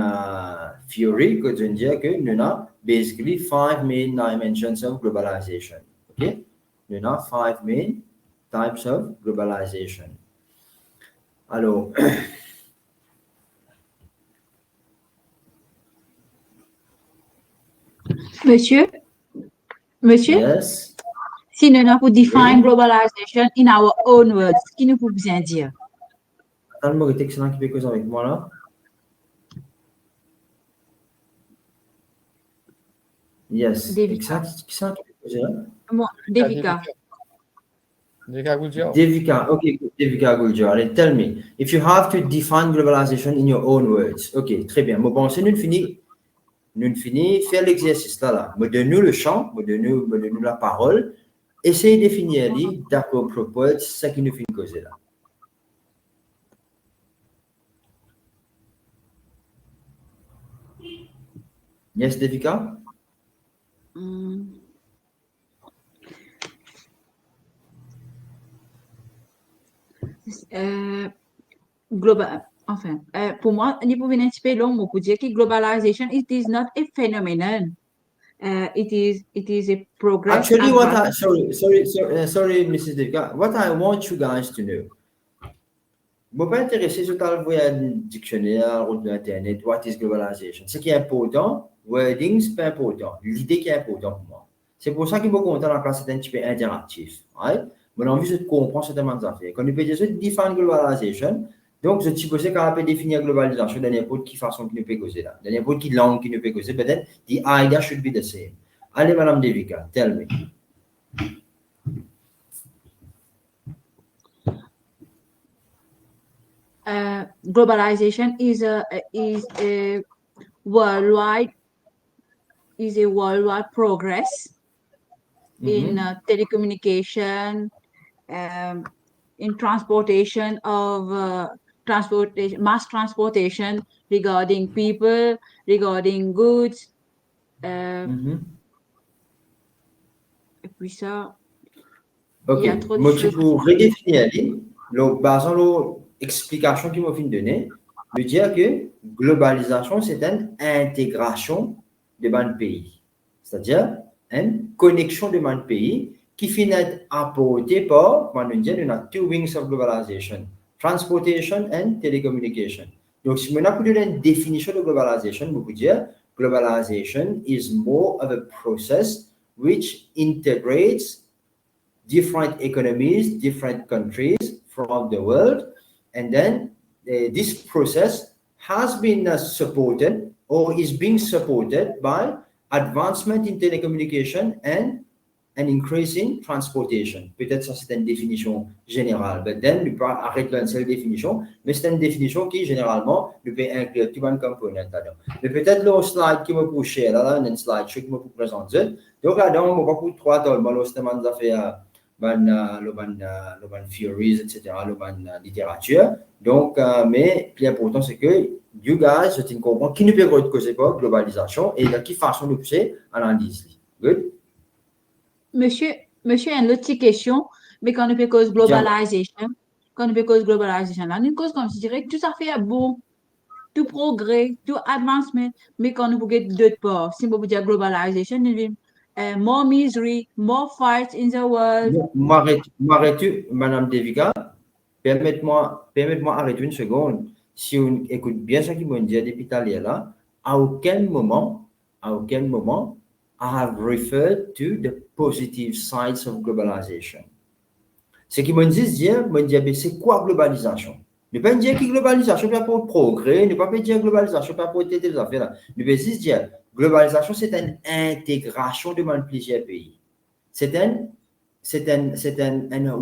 theory que je dis que nous avons basically 5 main dimensions of globalization. Okay? Nous avons 5 main types of globalization. Alors, Monsieur, yes. si nous avons pour define globalization in our own words, ce qui nous peut bien dire? Attends, je excellent qui peut causer avec moi là. Yes, Devika. exact. Qui ça qui peut causer là? Moi, Devika. Devika Guljar. Devika, okay, Devika Guljar. Allez, tell me, if you have to define globalization in your own words. Ok, très bien. Bon, c'est nous finit faire l'exercice là. Me donne-nous le champ, me donne-nous la parole. Essayez de définir d'accord propos ce qui nous fait causer là. Yes, Devika? Enfin, pour moi, il faut venir un petit peu long pour dire que globalization, it is not a phenomenon. It is a progress. Actually, sorry, Mrs. Devika. What I want you guys to know. Je ne suis pas intéressé sur le dictionnaire ou Internet, what is globalization. Ce qui est important, wording, c'est pas important. L'idée qui est importante pour moi. C'est pour ça que je suis content la classe est un petit peu interactif. Right? Mon envie, c'est de comprendre certaines affaires. Quand on peut dire define globalization, donc je suppose qu'on peut définir globalisation de n'importe quelle façon qui nous peut causer là. De n'importe quelle langue qui nous peut causer, peut-être, the idea should be the same. Allez, Madame Devika, tell me. Globalization is a worldwide progress in telecommunication, in transportation of mass transportation regarding people, regarding goods. Et puis ça. Ok, il y a trop de moi choses. pour redéfinir, basant l'explication qu'il m'a fait donner, me dire que globalisation, c'est une intégration de ban pays. C'est-à-dire une connexion de ban pays qui finit d'être apportée par, comment on dit, on a two wings of globalization, transportation and telecommunication. Donc, si on a une définition de globalization, on peut dire globalization is more of a process which integrates different economies, different countries from the world, and then this process has been supported or is being supported by advancement in telecommunication and an increase in transportation. Peut-être ça c'est une définition générale, but then nous pas arrêter une seule définition, mais c'est une définition qui généralement nous peut inclure tout un component là-dedans. Mais peut-être le slide qui me pousse là, un slide qui me présente. Donc là-dedans, on va pas pour trois temps, le système de affaires le theories, etc., le littérature. Donc, mais plus important, c'est que you guys, je comprends qui ne peut pas causer pas globalisation et de quelle façon nous pousser analyse. Good? Monsieur, une autre petite question, mais quand on peut cause globalisation, là, une cause comme je dirais, tout ça fait bon, tout progrès, tout advancement, mais quand on peut d'autres parts, si on peut dire globalisation, more misery, more fights in the world. M'arrête-tu, Madame Devika? Permettez-moi arrêter une seconde. Si on écoute bien ce qu'ils m'ont dit depuis tout à l'heure là, à aucun moment, I have referred to the positive sides of globalization. Ce qu'ils m'ont dit, c'est quoi globalisation? Ne pas dire que globalisation n'est pas pour progrès, ne pas dire globalisation n'est pas pour aider les affaires là. Ne pas dire globalisation, c'est une intégration de plusieurs pays. C'est un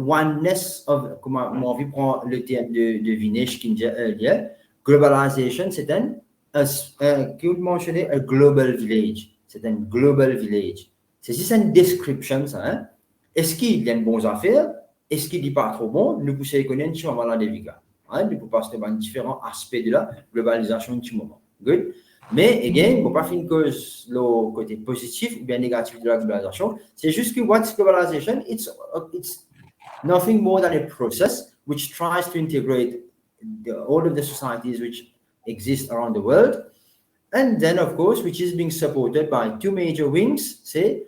oneness of, comment on envie prendre le terme de Vinesh qui dit earlier. Globalization, c'est que vous mentionnez, un global village. C'est un global village. C'est une description, ça. Hein? Est-ce qu'il y a une bonne affaire? Est-ce qu'il n'est pas trop bon? Nous pouvons connaître un petit moment là des vigas. Nous pouvons passer par différents aspects de la globalisation un petit moment. Good. Mais, again, on ne peut pas faire une cause le côté positif ou bien négatif de la globalisation. C'est juste que what's globalization? It's nothing more than a process which tries to integrate all of the societies which exist around the world. And then, of course, which is being supported by two major wings, say,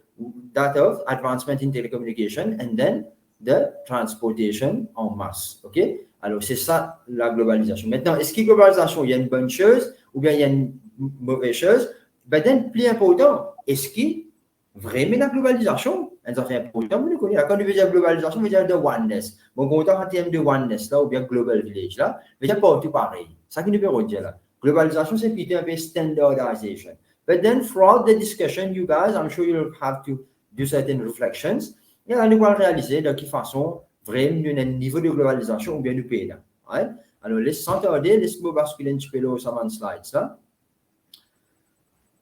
that of advancement in telecommunication and then the transportation en masse. OK? Alors, c'est ça la globalisation. Maintenant, est-ce que globalisation, il y a une bonne chose ou bien il y a une mauvaise chose? Ben, then, plus important, est-ce que vraiment la globalisation, elle fait important, vous le connaissez. Quand on veut dire globalisation, on veut dire de oneness. Bon, quand on terme de oneness, là, ou bien global village, là, on veut dire pas tout pareil. Ça qui nous peut redire là. Globalization, c'est plutôt un peu standardization. But then, throughout the discussion, you guys, I'm sure you'll have to do certain reflections. Et là, nous allons réaliser de quelle façon vraiment nous avons un niveau de globalisation ou bien nous payons là. Right? Alors, sans tarder, laissez-moi basculer un petit peu là sur mon slides là.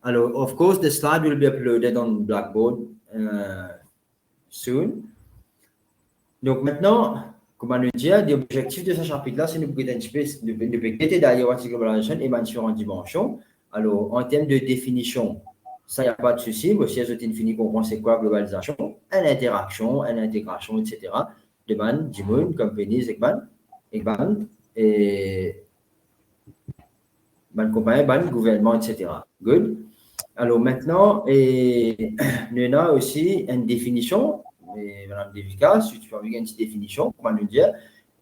Alors, of course, the slide will be uploaded on Blackboard soon. Donc maintenant, comment nous dire, l'objectif de ce chapitre-là, c'est de nous un petit peu de quitter d'ailleurs la globalisation et différentes dimensions. Alors, en termes de définition, ça, il n'y a pas de souci. Moi, si vous avez fini comprendre c'est quoi globalisation, une interaction, une intégration, etc. De ban, d'immun, compagnies, et ban compagnie, ban gouvernement, etc. Good. Alors maintenant, nous avons aussi une définition, Madame Devika, si tu as une petite définition, comment nous dire,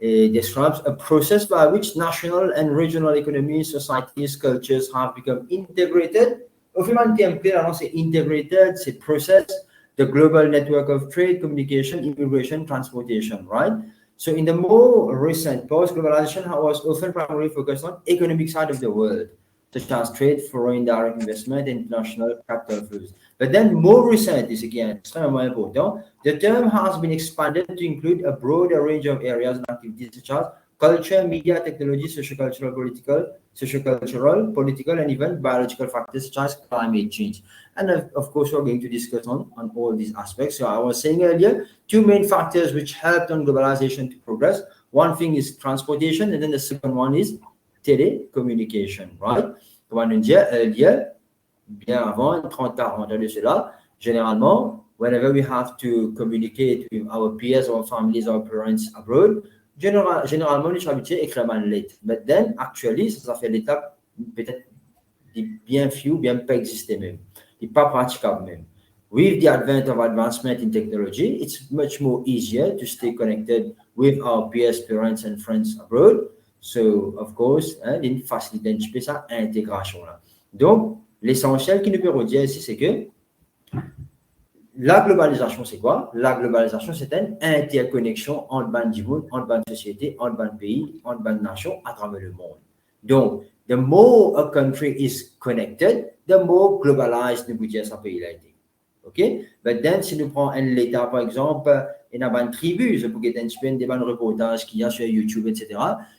describes a process by which national and regional economies, societies, cultures have become integrated. Au final, c'est integrated, c'est process, the global network of trade, communication, immigration, transportation, right? So in the more recent post-globalization was often primarily focused on economic side of the world, such as trade, foreign direct investment, international capital flows. But then more recent is again extremely important. The term has been expanded to include a broader range of areas and activities such as culture, media, technology, sociocultural, political, and even biological factors such as climate change. And of course, we're going to discuss on all these aspects. So I was saying earlier, two main factors which helped on globalization to progress. One thing is transportation, and then the second one is télécommunication, right? Comme on dit earlier, bien avant 30-40 ans de cela, généralement, whenever we have to communicate with our peers, our families, our parents abroad, généralement, nous sommes habitués à écrire une lettre. But then, actually, ça fait l'étape peut-être bien few, bien pas exister même. Et pas praticable même. With the advent of advancement in technology, it's much more easier to stay connected with our peers, parents, and friends abroad. So, of course, il facilite un petit peu ça intégration là. Donc, l'essentiel qui nous peut redire ici, c'est que la globalisation, c'est quoi? La globalisation, c'est une interconnexion entre bandes monde, entre bandes sociétés, entre bandes pays, entre bandes nations à travers le monde. Donc, the more a country is connected, the more globalized nous dire sa pays a été. OK? But then, si nous prenons un État, par exemple, il y a une tribu, je peux get un petit peu des bons reportages qu'il y a sur YouTube, etc.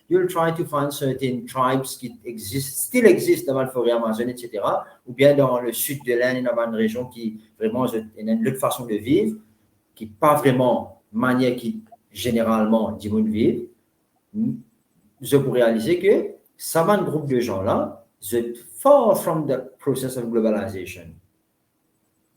You'll try to find certain tribes qui still exist dans la forêt amazonienne, etc. Ou bien dans le sud de l'Inde, il y a une région qui vraiment a une autre façon de vivre, qui n'est pas vraiment manière qui généralement dit monde vivre. Je peux réaliser que ça va un groupe de gens là, c'est far from the process of globalization.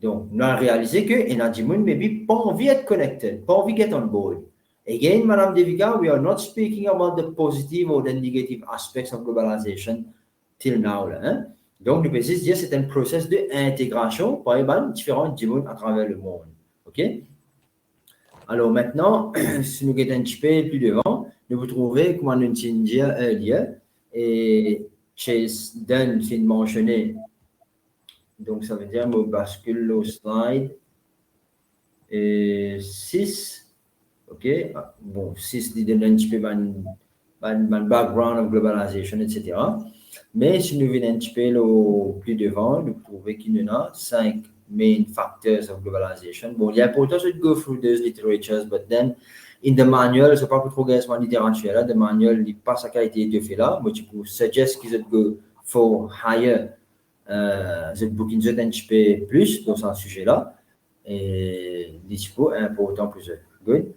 Donc, on a réalisé que il y a des gens maybe pas envie d'être connected, pas envie d'être on board. Again, Madame Devika, we are not speaking about the positive or the negative aspects of globalization till now. Là, hein? Donc, nous pouvons dire que c'est un processus d'intégration par les différentes gens à travers le monde. OK? Alors maintenant, si nous regardons un petit peu plus devant, nous vous trouverez, comme on a dit earlier, et Chase Dunn vient de mentionner. Donc, ça veut dire, je bascule au slide 6. OK? Bon, 6 dit donne un petit peu un background of globalization, etc. Mais si nous venons un petit peu plus devant, nous trouvons qu'il y a 5 main factors of globalization. Bon, il est important de go through those literatures, but then in the manual, c'est pas pour trop gagner en littérature là, the manual n'est pas sa qualité de fait là. Moi, je peux suggest qu'ils go for higher. C'est booking un petit peu plus dans ce sujet-là et dispo important plus. Good.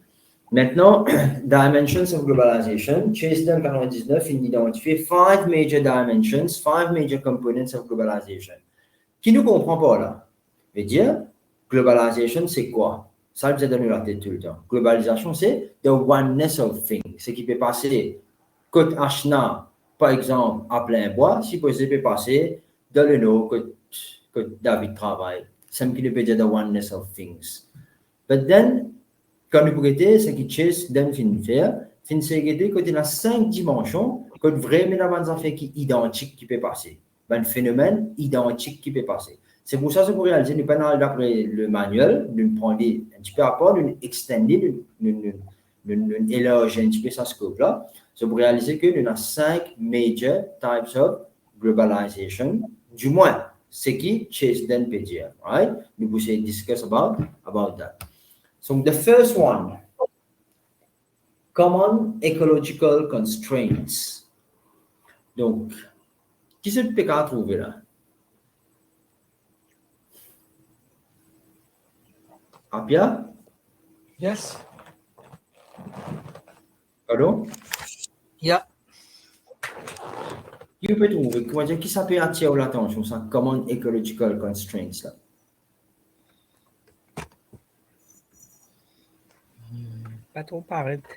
Maintenant, dimensions of globalization. Chase Dunn 99, il identifie 5 major dimensions, 5 major components of globalization. Qui nous comprend pas là? Veut dire, globalization, c'est quoi? Ça, je vous ai donné la tête tout le temps. Globalisation, c'est the oneness of things. Ce qui peut passer côté Ashna par exemple, à plein bois, si possible, peut passer dans le nord que David travaille. C'est qui ne peut dire the oneness of things. But then, quand nous prêtons, ce qui chasse d'un fin faire, fin c'est que tu as 5 dimensions, que vraiment dans un fait qui est identique qui peut passer. Un phénomène identique qui peut passer. C'est pour ça que pour réaliser, nous prenons d'après le manuel, nous prenons un petit peu à part, nous extender, nous élargir un petit peu ce scope-là. C'est pour réaliser que nous avons 5 major types of globalization, du moins, ce qui chase d'un peut dire, right? Nous pouvons discuss about that. So the first one, common ecological constraints. Donc, qui se peut trouver là? Apia? Yes. Pardon? Yeah. Qui peut trouver? Comment dire, qui ça peut attirer l'attention, ça? Common ecological constraints là? Pas trop paraître.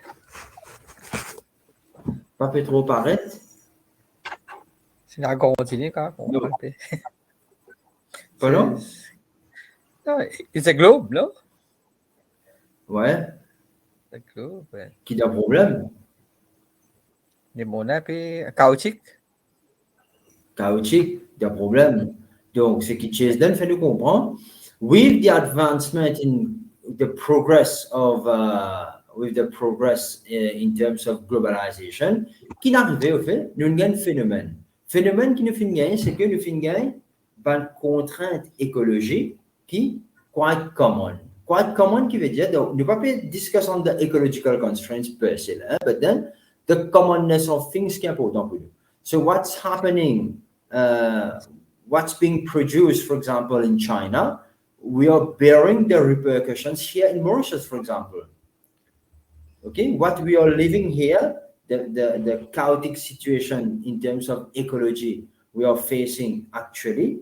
Pas peut trop paraître? C'est la continue quand on parle. Pardon? No, it's a globe, no? Ouais. The globe, ouais. Qui a un problème? Les monnaies, puis caoutchouc. Caoutchouc, il y a un problème. Donc, ce qui chase fait nous comprendre. With the advancement in the progress of in terms of globalization, qui n'arrivait au fait, nous avons un phénomène. Phénomène qui nous fait gagner, c'est que nous fait gagner une contrainte écologique qui quite common. Quite common qui veut dire, donc, nous ne pouvons pas discuter on the ecological constraints per se, but then the commonness of things qui est important pour nous. So what's happening, what's being produced, for example, in China, we are bearing the repercussions here in Mauritius, for example. Okay, what we are living here, the chaotic situation in terms of ecology we are facing actually.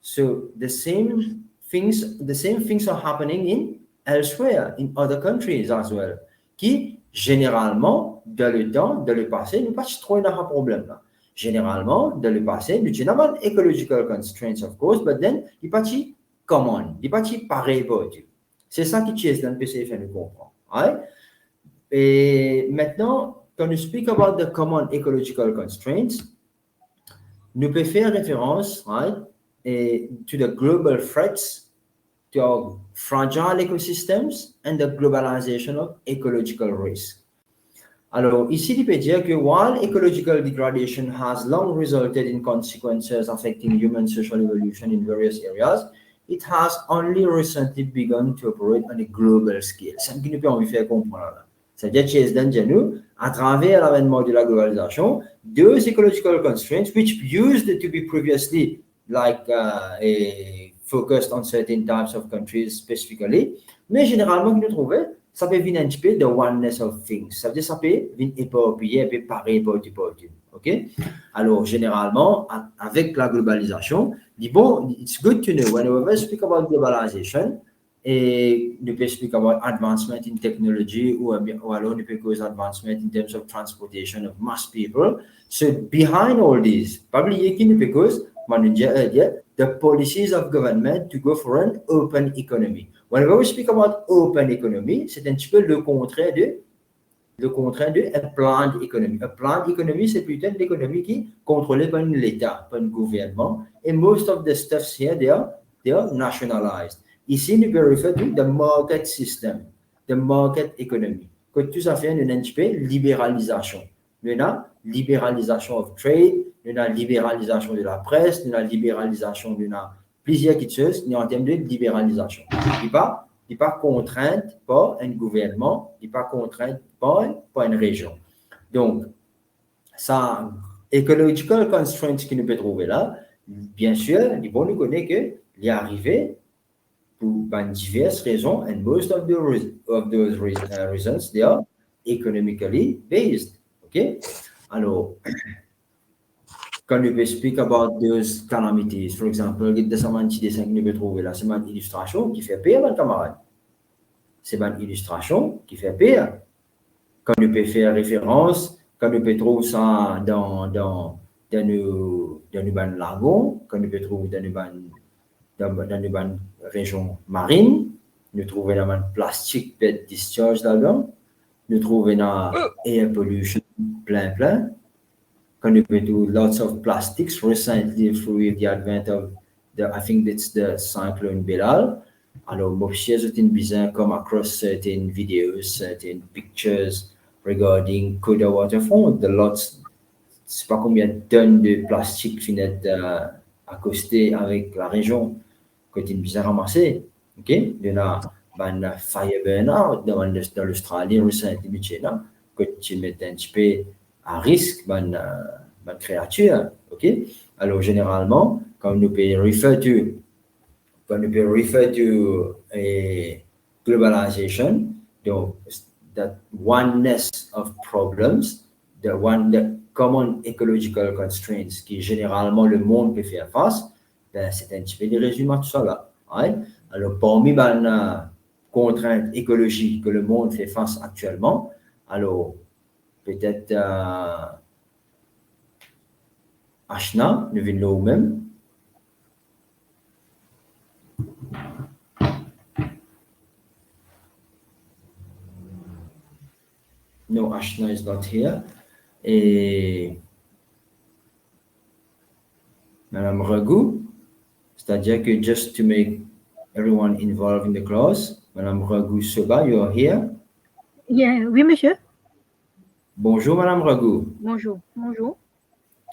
So the same things are happening in elsewhere, in other countries as well. Qui, généralement, dans le passé, nous pas trop dans un problème là. Généralement, dans le passé, nous avons ecological constraints, of course, but then, il pas common, il pas pareil pour Dieu. C'est ça qui est dans le PCF, nous comprend. Right? Et maintenant, quand nous speak about the common ecological constraints, nous pouvons faire référence, right, to the global threats to our fragile ecosystems and the globalization of ecological risk. Alors, ici, il peut dire que while ecological degradation has long resulted in consequences affecting human social evolution in various areas, it has only recently begun to operate on a global scale. C'est ce que nous pouvons faire comprendre. C'est-à-dire que à travers l'avènement de la globalisation, those ecological constraints, which used to be previously like focused on certain types of countries specifically, mais généralement, nous trouvons, ça peut venir un petit peu the oneness of things. Ça veut dire ça peut venir éparpiller, un peu pareil partout. OK? Alors, généralement, avec la globalisation, bon, it's good to know whenever we speak about globalization, et nous pouvons speak about advancement in technology ou alors nous pouvons cause advancement in terms of transportation of mass people. So behind all these, pas oublier qui nous peut cause, the policies of government to go for an open economy. Whenever we speak about open economy, c'est un petit peu le contraire de a planned economy. A planned economy, c'est plutôt une économie qui est contrôlée par l'État, par un gouvernement. Et most of the stuffs here, they are nationalized. Ici, nous pouvons référer to the market system, the market economy. Que tout ça fait une un petit peu libéralisation. Nous avons libéralisation of trade, nous avons libéralisation de la presse, nous avons libéralisation de plusieurs choses, nous en termes de libéralisation. Il n'est pas contrainte par un gouvernement, il n'est pas contrainte par une région. Donc, ça, ecological constraints que nous pouvons trouver là, bien sûr, nous connaissons qu'il est arrivé pour diverses raisons, and most of those reasons, they are economically based. Okay? Alors, quand nous speak about those calamities, for example, il y a des dessins que nous pouvons trouver là, c'est une illustration qui fait pire, mon camarade. C'est une illustration qui fait pire. Quand nous pouvons faire référence quand nous peut trouver ça dans nos lagons, quand nous peut trouver dans nos régions marines, nous trouvons dans le plastique bed discharge là-dedans, nous trouvons dans air pollution plein. Quand nous peut do lots of plastics recently through the advent of I think it's the cyclone Bilal. Alors, moi, j'ai besoin come across certain videos, certain pictures regarding Coda Waterfront, the lots, c'est pas combien de tonnes de plastique finit accosté avec la région que tu besoin ramasser. OK? Il y a un fire burnout dans l'Australie, recently, que tu mets un petit peu à risque, ma créature. OK? Alors, généralement, quand nous pouvons refer to a globalization, that oneness of problems, the common ecological constraints qui généralement le monde peut faire face, ben, c'est un petit peu des résumés de tout ça là. Right? Alors, parmi les contraintes écologiques que le monde fait face actuellement, alors peut-être Ashna, nous venons nous-mêmes. No, Ashna is not here. Et Madame Raghu, c'est-à-dire que just to make everyone involved in the class, Madame Raghu Soba, you are here. Yeah, oui, monsieur. Bonjour, Madame Raghu. Bonjour.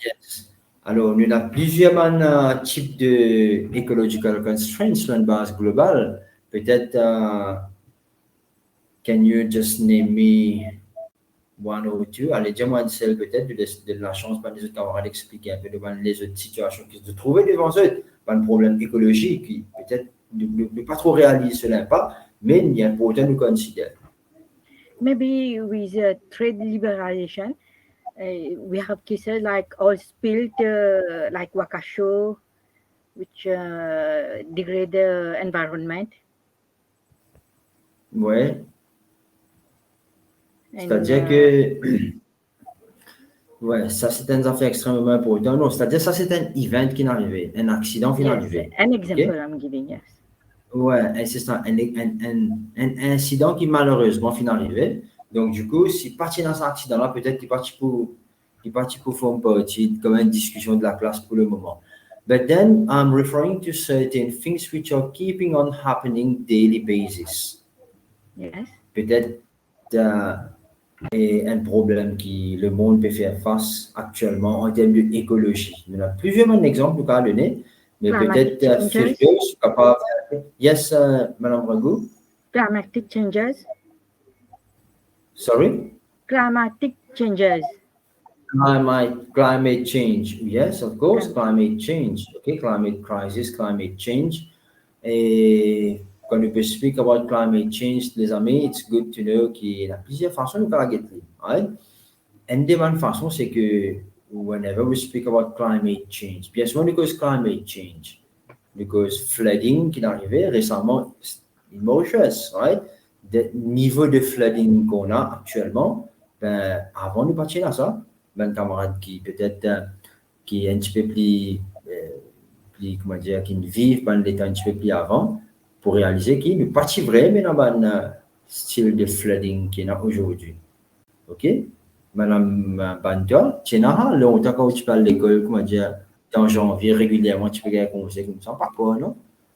Yes. Alors, nous avons plusieurs types de ecological constraints sur une base globale. Peut-être, can you just name me one or two? Allez, dis-moi une seule peut-être, de la chance pour les autres camarades d'expliquer un peu devant les autres situations qu'ils se trouvent devant eux. Pas de problème écologique, qui peut-être ne pas trop réaliser l'impact, mais il y a important de nous considérer. Maybe with trade liberalization, we have cases like oil spilled, like Wakasho, which degrade the environment. Ouais. C'est-à-dire que, ouais, ça c'est une affaire extrêmement importante. Non, c'est-à-dire ça c'est un event qui est arrivé, un accident qui est arrivé. An example Okay? I'm giving, yes. Ouais, c'est ça, un incident qui malheureusement est arrivé. Donc du coup, si parti dans cet accident-là, peut-être qu'il est parti pour faire partie comme une discussion de la classe pour le moment. But then I'm referring to certain things which are keeping on happening daily basis. Yes. Peut-être et un problème que le monde peut faire face actuellement en termes d'écologie. Il y a plusieurs exemples à donner, mais Climatic peut-être changes. Firdaus est capable. Yes, Madame Raghu. Climatic changes. Sorry? Climatic changes. Climate change. Yes, of course, climate change. Okay, climate crisis, climate change. Et quand on peut speak about climate change, les amis, it's good to know qu'il y a plusieurs façons de faire la guetter. Right? Une des bonnes façons, c'est que whenever we speak about climate change, bien souvent, because climate change, because flooding qui est arrivé récemment, emotions, right? Le niveau de flooding qu'on a actuellement, ben, avant de partir à ça, ben, camarade qui peut-être qui est un petit peu comment dire, qui vivent dans l'état un petit peu plus avant, pour réaliser qu'il est parti vrai, mais dans un style de flooding qu'il y a aujourd'hui. OK? Madame Banta, tu as longtemps quand tu parles de l'école, comment dire, en janvier, régulièrement, tu peux gagner un conseil comme ça, pas quoi, non?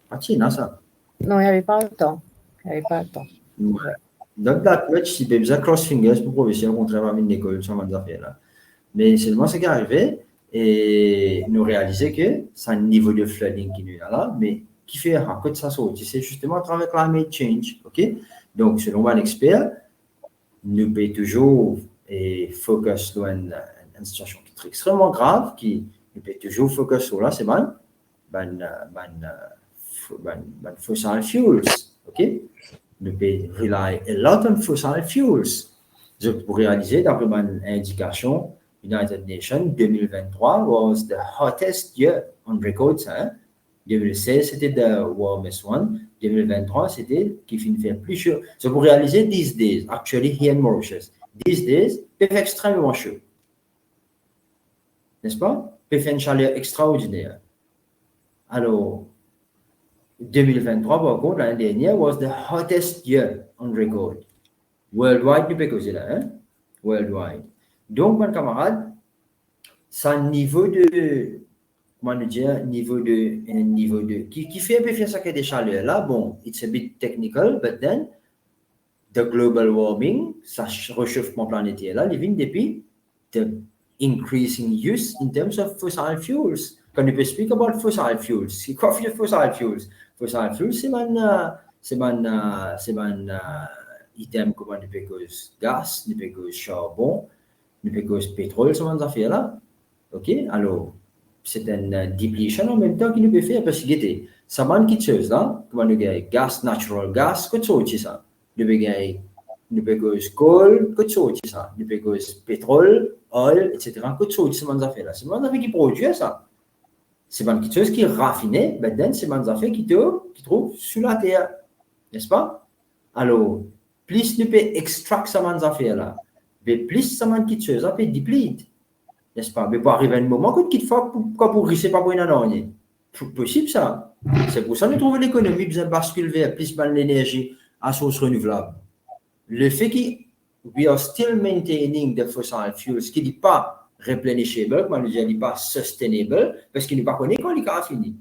Pas tu ça? Non, il n'y avait pas le temps. Ouais. Donc, là, tu peux besoin cross fingers pour professeur, contrairement à une école, ça m'a dit affaire là. Mais seulement ce qui est arrivé, et nous réaliser que c'est un niveau de flooding qui est là, mais qui fait à côté de ça sortir, c'est justement à travers climate change. OK? Donc, selon un expert, nous pouvons toujours focus sur une situation qui est extrêmement grave, qui nous peut toujours focus sur là, c'est fossil fuels. OK? Nous pouvons rely a lot on fossil fuels. Donc, pour réaliser, d'après une indication, United Nations 2023 was the hottest year on record. 2016, c'était the warmest one. 2023, c'était qui finit faire plus chaud. So, pour réaliser these days, actually here in Mauritius, these days, peut faire extrêmement chaud. N'est-ce pas? Peut faire une chaleur extraordinaire. Alors, 2023, par contre, l'année dernière, was the hottest year on record. Worldwide, nous peut causer là, hein? Worldwide. Donc, mon camarade, c'est un niveau de, comment dire, niveau de, qui fait un peu faire ça que des chaleurs là. Bon, it's a bit technical, but then, the global warming, ça réchauffement planétaire là, il vient depuis the increasing use in terms of fossil fuels. Can you speak about fossil fuels? C'est quoi fossil fuels? Fossil fuels, c'est un item comme nous peut cause gaz, nous peut cause charbon, nous peut cause pétrole, ce genre d'affaires-là. OK? Alors, c'est une depletion en même temps qu'il nous peut faire parce que ça manque quelque chose là, comme nous avons gaz, natural gas, que c'est ça? Nous peut cause coal, que c'est ça? Nous peut cause pétrole, oil, etc. Que c'est ce genre d'affaires-là? C'est ce qui produit ça. C'est quelque chose qui est raffiné, mais c'est des affaires qui trouvent sur la terre, n'est-ce pas? Alors, plus nous peut extraire ces affaires-là, plus ça quelque chose peut deplete, n'est-ce pas? Mais pour arriver à un moment que qu'il faut pour risquer pas pour une année. Possible ça. C'est pour ça que nous trouvons l'économie besoin basculer vers plus de l'énergie à source renouvelable. Le fait que we are still maintaining the fossil fuels, qui n'est pas replenishable, comme on dit pas sustainable, parce qu'il n'est pas connu quand il a fini.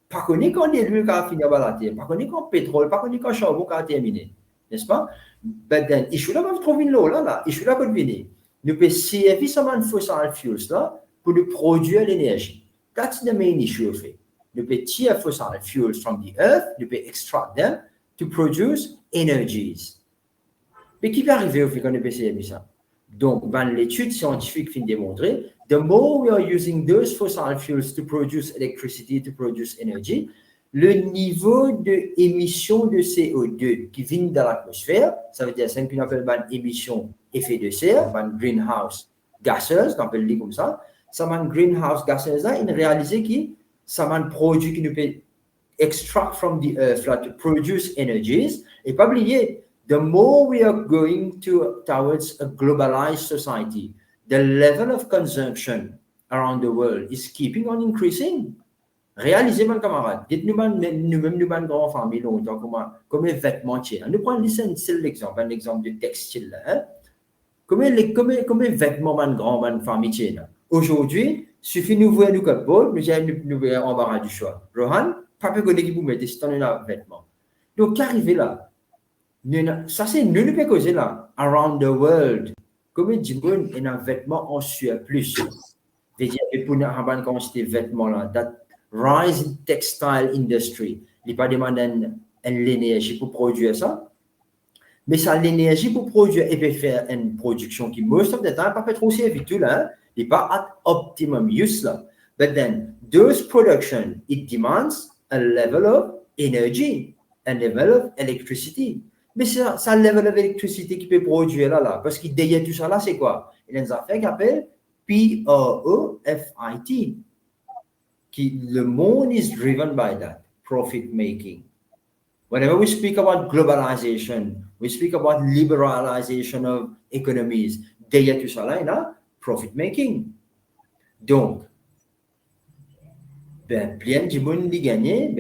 Pas connu quand l'huile a fini à la terre, pas connu quand le pétrole, pas connu quand le charbon a terminé. N'est-ce pas? But then, il faut là trouver l'eau là, il faut là venir. Nous pouvons servir seulement fossil fuels là pour nous produire l'énergie. That's the main issue of it. Nous pouvons tirer fossil fuels from the earth, nous pouvons extract them to produce energies. Mais qui peut arriver au fait qu'on ne peut servir ça? Donc, dans l'étude scientifique qui démontrer, the more we are using those fossil fuels to produce electricity, to produce energy, le niveau d'émission de CO2 qui vient de l'atmosphère, ça veut dire ce qu'on appelle l'émission effet de serre, greenhouse gases, on peut le dire comme ça, ça greenhouse gases là, il réalise que ça un produit qui nous peut extract from the earth là, to produce energies, et pas oublier, the more we are going towards a globalized society, the level of consumption around the world is keeping on increasing. Réalisez, mon camarade, dites-nous, nous-mêmes, nous, grands familles, longtemps, comme les vêtements, nous prenons c'est l'exemple, un exemple de textile, hein? Comme les vêtements, mon grand, mon famille, aujourd'hui, suffit de nous voir nous comme Paul, nous voyons embarras du choix. Rohan, pas peu qui vous mettez si tu as un vêtement. Donc, qu'arriver là? Ça, c'est nous ne pouvons causer là, around the world. Comme dit, il y a un vêtement en surplus. Et pour nous avoir une quantité de vêtements là, that rise in textile industry, il n'y a pas demandé l'énergie pour produire ça, mais ça l'énergie pour produire et pour faire une production qui, most of the time, pas trop servir tout là, il n'est pas at optimum use là. But then, those production, it demands a level of energy, a level of electricity. Mais c'est ça level of electricity qui peut produire là, parce qu'il derrière tout ça là, c'est quoi? Il y a une affaire qui s'appelle PROFIT. Le monde is driven by that, profit making. Whenever we speak about globalization, we speak about liberalization of economies, derrière tout ça là, il y a profit making. Donc, plein de monde qui gagne,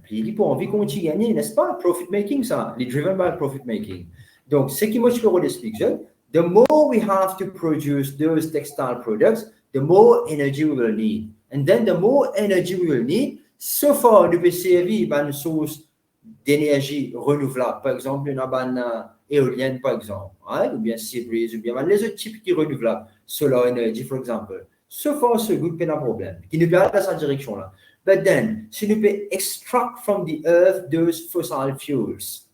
plus il pour envie qu'on y gagne, n'est-ce pas? Profit making, ça, il est driven by profit making. Donc, ce qui moi je peux expliquer, the more we have to produce those textile products, the more energy we will need. And then the more energy we will need, so far, nous pouvons servir une source d'énergie renouvelable. Par exemple, une éolienne, par exemple, hein? Ou bien sea breeze, ou bien les autres types qui renouvelables, solar energy, par exemple. So far, so good, pas de problème. Qui nous peut aller dans cette direction-là. But then, si nous pouvons extract from the earth those fossil fuels,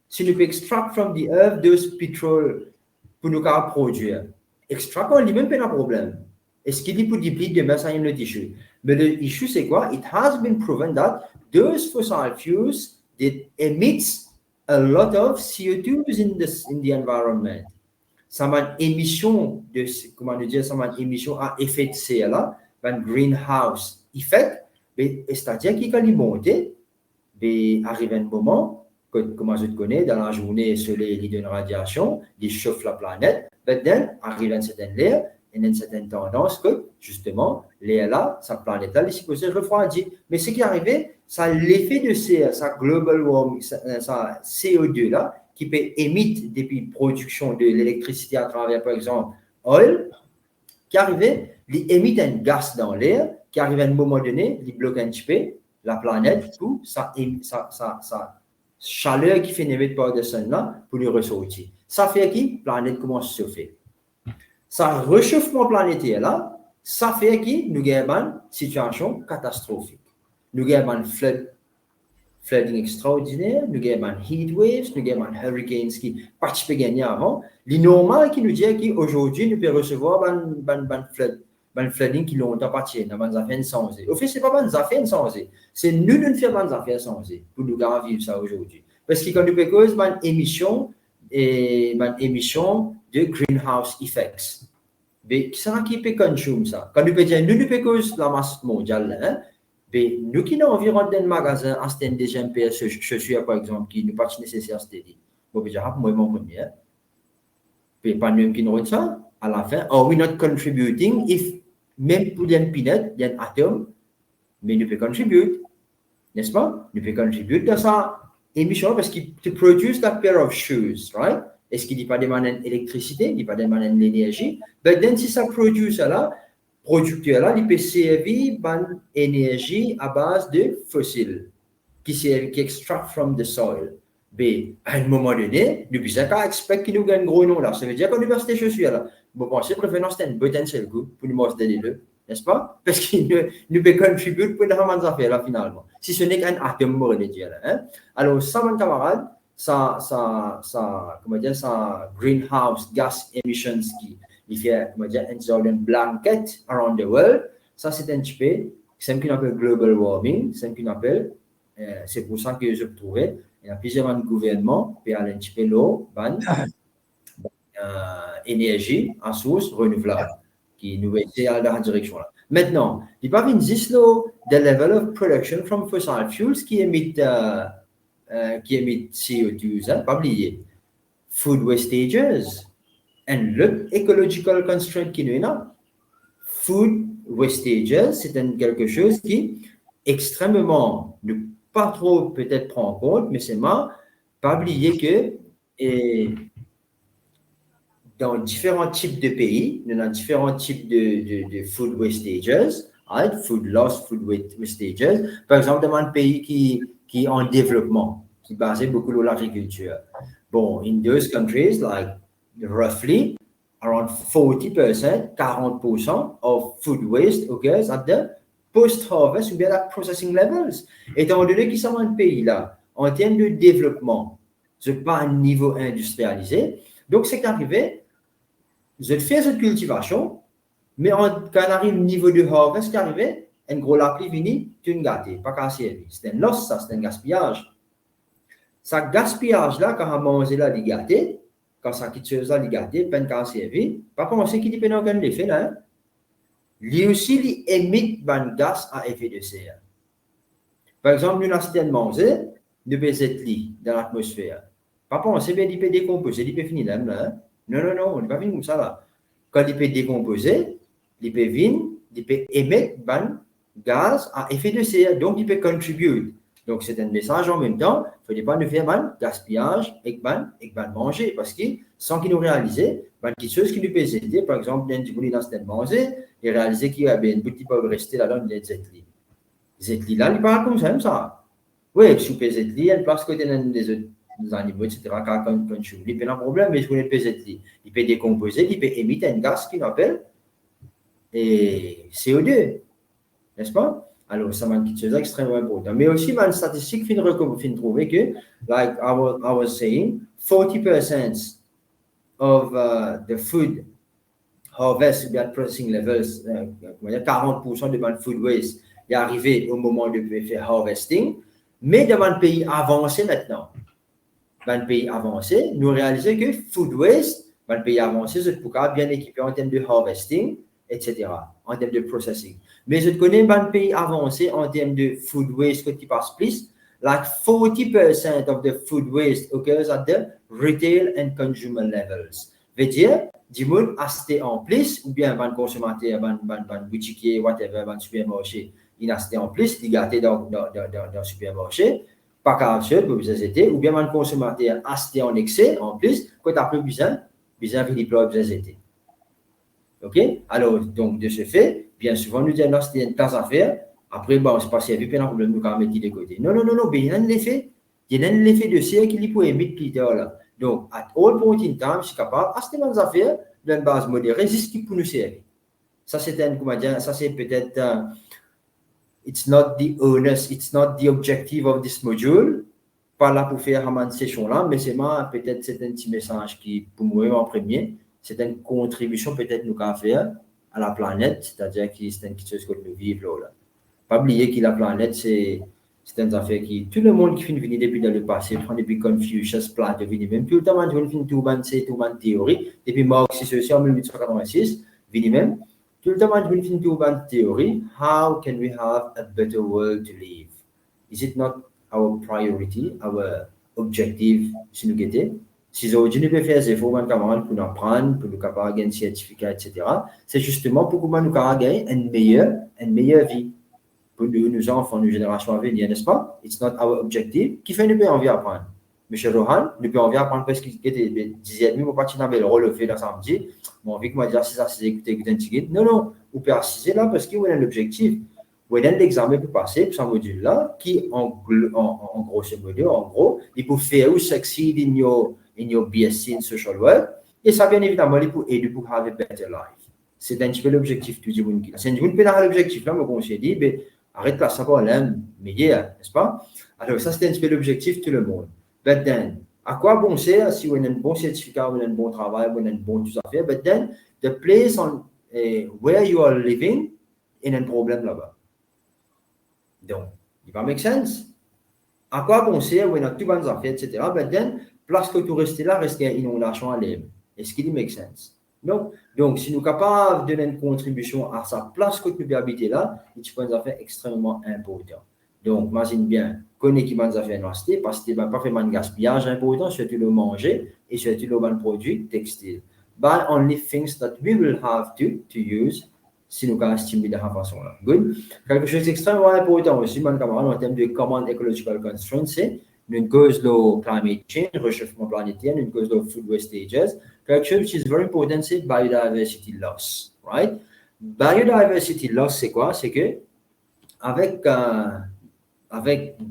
si nous pouvons extract from the earth those petrol pour nous produire, extract en lui-même, pas de problème. Est-ce qu'il dit pour déployer demain, ça y est le issue? Mais le issue, c'est quoi? It has been proven that those fossil fuels, it emits a lot of CO2 in the environment. Ça m'a une émission de, comment dire, ça m'a une émission à effet de serre là, un greenhouse effect, c'est-à-dire qu'il quand il monte, arrive un moment, comment je te connais, dans la journée, le soleil il donne radiation, il chauffe la planète, mais then, arrive une certaine ère, et une certaine tendance que, justement, l'air là, sa planète là, elle est supposée refroidir. Mais ce qui est arrivé, ça l'effet de ça global warming, ça CO2 là, qui peut émettre depuis production de l'électricité à travers, par exemple, oil, qui arrivait, il émet un gaz dans l'air, qui arrive à un moment donné, il bloque un petit peu la planète pour ça chaleur qui fait émettre par le soleil là pour lui ressortir. Ça fait que la planète commence à chauffer. Ça réchauffement planétaire là, ça fait que nous avons une situation catastrophique. Nous avons un flooding extraordinaire, nous avons un heat waves, nous avons un hurricanes qui participent à gagner avant. Le normal qui nous dit qu'aujourd'hui nous pouvons recevoir un flooding qui longtemps parti dans les affaires sans. Au fait, ce n'est pas des affaires sans. C'est nous qui faisons des affaires sans pour nous vivre ça aujourd'hui. Parce que quand nous faisons une émission de greenhouse effects. Mais ça qui peut consommer ça. Quand nous pouvons dire, nous faisons la masse mondiale, hein, mais nous qui sommes environ dans le magasin, à ce déjà chaussures, par exemple, qui ne pas nécessaire, c'est-à-dire, on peut dire, moi, mon premier. Mais pas nous qui nous ça, à la fin, are we not contributing if, même pour des peanuts, des atomes, mais nous pouvons contribuer, n'est-ce pas? Nous pouvons contribuer dans sa émission parce qu'il produce that pair of shoes, right? Est-ce qu'il n'y a pas de manière d'électricité, il n'y a pas de manière d'énergie? Mais then, si ça produit ça là, producteur là, il peut servir une énergie à base de fossiles qui extract from the soil. Mais à un moment donné, nous pouvons expecter qu'il nous gagne un gros nom là. Ça veut dire qu'on va acheter des chaussures là. Bon, pensez préférence c'est un potentiel coup pour nous montrer les deux, n'est-ce pas? Parce qu'il nous peut contribuer pour nous faire des affaires là finalement. Si ce n'est qu'un atome mort de dire là. Hein? Alors, ça, mon camarade, comment dire, ça greenhouse gas emissions qui il fait, comment dire, un blanket around the world. Ça, c'est un petit peu, c'est ce qu'on appelle global warming, c'est ce qu'on appelle, c'est pour ça que je trouvais, il y a plusieurs gouvernements qui ont un petit peu l'eau, énergie à source renouvelable, qui nous aide dans la direction là. Maintenant, il n'y a pas existe the level of production from fossil fuels qui émettent CO2, hein, pas oublier. Food wastages and le ecological constraint qui nous a. Food wastages, c'est quelque chose qui extrêmement, ne pas trop peut-être prendre en compte, mais c'est mal, pas oublier que dans différents types de pays, nous avons différents types de food wastages, right? Food loss, food wastages. Par exemple, dans un pays qui est en développement, qui est basé beaucoup sur l'agriculture. Bon, in those countries, like roughly around 40%, 40% of food waste occurs at the post-harvest ou bien at processing levels. Étant donné qu'ils sont un pays là, en termes de développement, ce n'est pas un niveau industrialisé. Donc, c'est qu'arrivé, je fais cette cultivation, mais quand on arrive au niveau de harvest, qui arrive, un gros la pluie vient, tu ne gâtes, pas qu'à servir. C'est un loss, ça, c'est un gaspillage. Ça gaspillage-là, quand on mange là, il gâté, quand ça quitte ça, il gâté, peine qu'à servir, pas penser qu'il dépend d'un effet là. Lui aussi, il émet un gaz à effet de serre. Par exemple, nous avons de manger, nous pouvons être dans l'atmosphère. Pas penser qu'il peut décomposer, il peut finir là. Non, on n'est pas fini comme ça là. Quand il peut décomposer, il peut venir, il peut émettre un gaz à effet de serre, donc il peut contribuer. Donc c'est un message en même temps, il ne faut pas nous faire un gaspillage et manger, parce que sans qu'il nous réalise, quelque chose qui nous peut aider, par exemple, d'un petit dans ce manger, et réaliser qu'il y a un petit peu rester là-dedans, il y a Zetli. Zetli là, il parle comme ça. Oui, si vous pouvez Zetli, il y a une place côté des autres animaux, etc. Quand il peut un problème, mais je voulais pas Zetli. Il peut décomposer, il peut émettre un gaz qu'il appelle CO2, n'est-ce pas? Alors, ça m'a quelque chose d'extrêmement important. Mais aussi, une statistique fin trouver que, like I was saying, 40% of the food harvest, bien processing levels, 40% de food waste est arrivé au moment de faire harvesting, mais dans un pays avancé maintenant. Dans un pays avancé, nous réalisons que food waste, dans un pays avancé, c'est pourquoi bien équipé en termes de harvesting, etc., en termes de processing. Mais je connais un pays avancé en termes de food waste qui passe plus, Like 40% of the food waste occurs at the retail and consumer levels. Veut dire, du monde acheter en plus, ou bien un consommateur, un boutiquier, whatever, un supermarché, il acheter en plus, il gâter dans le supermarché, pas qu'à seul, pour vous aider, ou bien un consommateur acheter en excès, en plus, quand tu as plus besoin de déployer vous aider. OK? Alors, donc, de ce fait, bien souvent, nous disons, c'est une tasse à faire. Après, bon, c'est pas si il y a pas de problème, nous, quand même, de côté. Non, non, non, non, mais il y a un effet. Il y a un effet de serre qui peut émettre plus tard, là. Donc, at all point in time, je suis capable, à ces bonnes affaires, d'une base modérée, c'est ce qui peut nous servir. Ça, c'est un, comment dire, ça, c'est peut-être, it's not the onus, it's not the objective of this module. Pas là pour faire une session là, mais c'est peut-être c'est un petit message qui, pour moi, en premier, c'est une contribution peut-être nous qu'à faire à la planète, c'est-à-dire que c'est une chose que nous vivons là. Pas oublier que la planète, c'est une affaire qui, tout le monde qui finit venir depuis dans le passé, prend depuis Confucius, Plato, venu même, tout le temps, on finit tout le théorie, depuis Marx, c'est en 1886, venu même, tout le temps, on finit tout le théorie, how can we have a better world to live? Is it not our priority, our objective, si nous guettons? Si aujourd'hui nous pouvons faire des efforts pour nous apprendre, pour nous capables de gagner un certificat, etc., c'est justement pour que nous gagner une meilleure vie pour nos enfants, nos générations à venir, n'est-ce pas? It's not our objective. Qui fait nous pouvons envie apprendre? Monsieur Rohan, nous pouvons envie apprendre parce qu'il disait, nous, mon parti n'a pas le relevé dans samedi, mon envie que moi dire, c'est ça, c'est écouter un petit. Non, non, vous pouvez assister là parce qu'il y a un objectif. Vous avez l'examen pour passer pour ce module-là, qui, en grosso modo, en gros, il peut faire ou succeed in your BSc in social work, et ça, bien évidemment, il peut aider pour have a better life. C'est un petit peu l'objectif du monde. C'est un petit peu l'objectif, là, mon conseiller dit, mais arrête là, ça va l'aime, meilleur, n'est-ce pas? Alors, ça, c'est un petit peu l'objectif de tout le monde. But then, à quoi bon sert si vous avez un bon certificat, vous avez un bon travail, vous avez un bon tout à faire, but then, the place where you are living, il y a un problème là-bas. Donc, il va make sense. À quoi bon sert, où il y a tout bonnes affaires, etc. But then, place que tu restes là, reste une inondation à l'air. Est-ce qu'il make sense? Non. Donc, si nous sommes capables de donner une contribution à sa place que tu peux habiter là, c'est une affaire extrêmement importante. Donc, imagine bien, connais qui bonnes affaires dans ce parce que pas fait un gaspillage important, surtout le manger et surtout le bon produit textile. Buy only things that we will have to use si nous avons estimé de la façon là. Good. Quelque chose d'extrêmement important aussi, mon camarade, en termes de command ecological constraints, c'est une cause de climate change, réchauffement planétaire, une cause de food wastages. Quelque chose qui est very important, c'est biodiversity loss, right? Biodiversity loss, c'est quoi? C'est que avec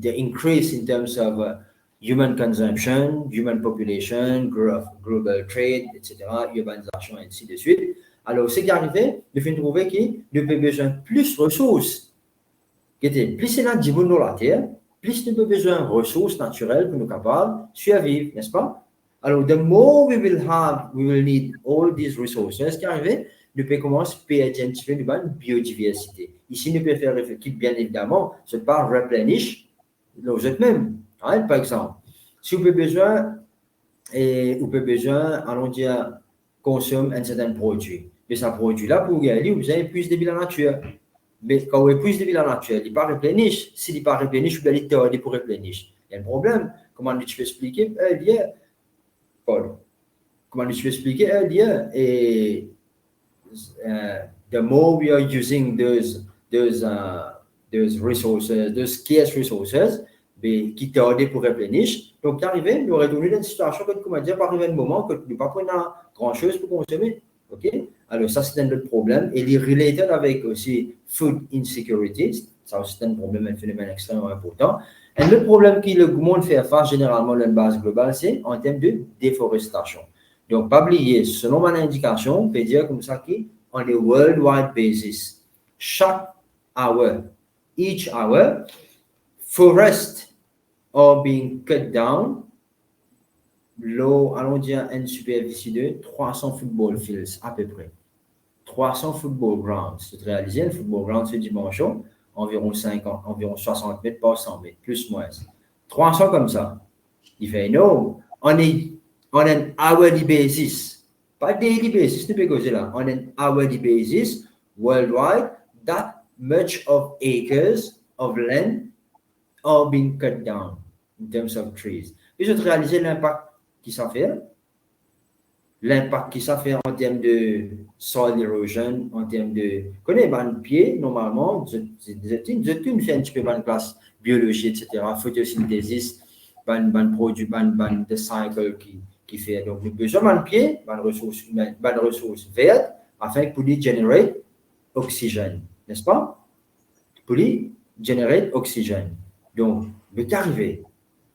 the increase in terms of human consumption, human population, global trade, etc., urbanisation, et ainsi de suite. Alors, ce qui est arrivé, nous faisons trouver qu'il nous avons besoin de plus de ressources. Plus il y a du monde dans la Terre, plus nous avons besoin de ressources naturelles pour nous capables de survivre, n'est-ce pas? Alors, the more we will need all these resources. Ce qui est arrivé, nous pouvons commencer à identifier une biodiversité. Ici, nous pouvons faire réfléchir, bien évidemment, c'est pas replenish vous êtes même. Hein, par exemple, si vous avez besoin, allons dire, consomme un certain produit. Mais ce produit-là, pour gagner, vous avez plus de vie dans la nature. Mais quand vous avez plus de vie dans la nature, il n'est pas replenish. S'il n'est pas replenish, vous allez tarder pour replenish. Il y a un problème. Comment tu peux expliquer Paul? Comment tu peux expliquer et the more we are using those resources, those scarce resources, qui tardent pour replenish. Donc, arrivé, nous retournons dans une situation que, comment dire, par un moment que nous ne pas prendre grand-chose pour consommer. OK? Alors, ça, c'est un autre problème. Et il est related avec aussi food insecurity. Ça aussi, c'est un problème, un phénomène extrêmement important. Un autre problème que le monde fait face généralement à une base globale, c'est en termes de déforestation. Donc, pas oublier, selon mon indication, on peut dire comme ça qu'on est worldwide basis. Chaque hour, each hour, forests are being cut down. Allons dire une superficie de 300 football fields à peu près. 300 football grounds. C'est réalisé, le football ground ce dimanche, environ 60 mètres par 100 mètres, plus ou moins. 300 comme ça. Il fait non, on est on an hourly basis, pas daily basis, nous pouvons là, on an hourly basis, worldwide, that much of acres of land are being cut down in terms of trees. Et je réaliser l'impact qui ça fait, l'impact qui ça fait en termes de soil erosion, en termes de, connais, ban pied, normalement, je fais un petit peu ban classe biologie, etc., photosynthèse, ban produit, ban de cycle qui fait. Donc, nous besoin ban pied, ban ressources vertes, afin pour lui générer oxygène, n'est-ce pas? Pour lui générer oxygène. Donc, le arrivé,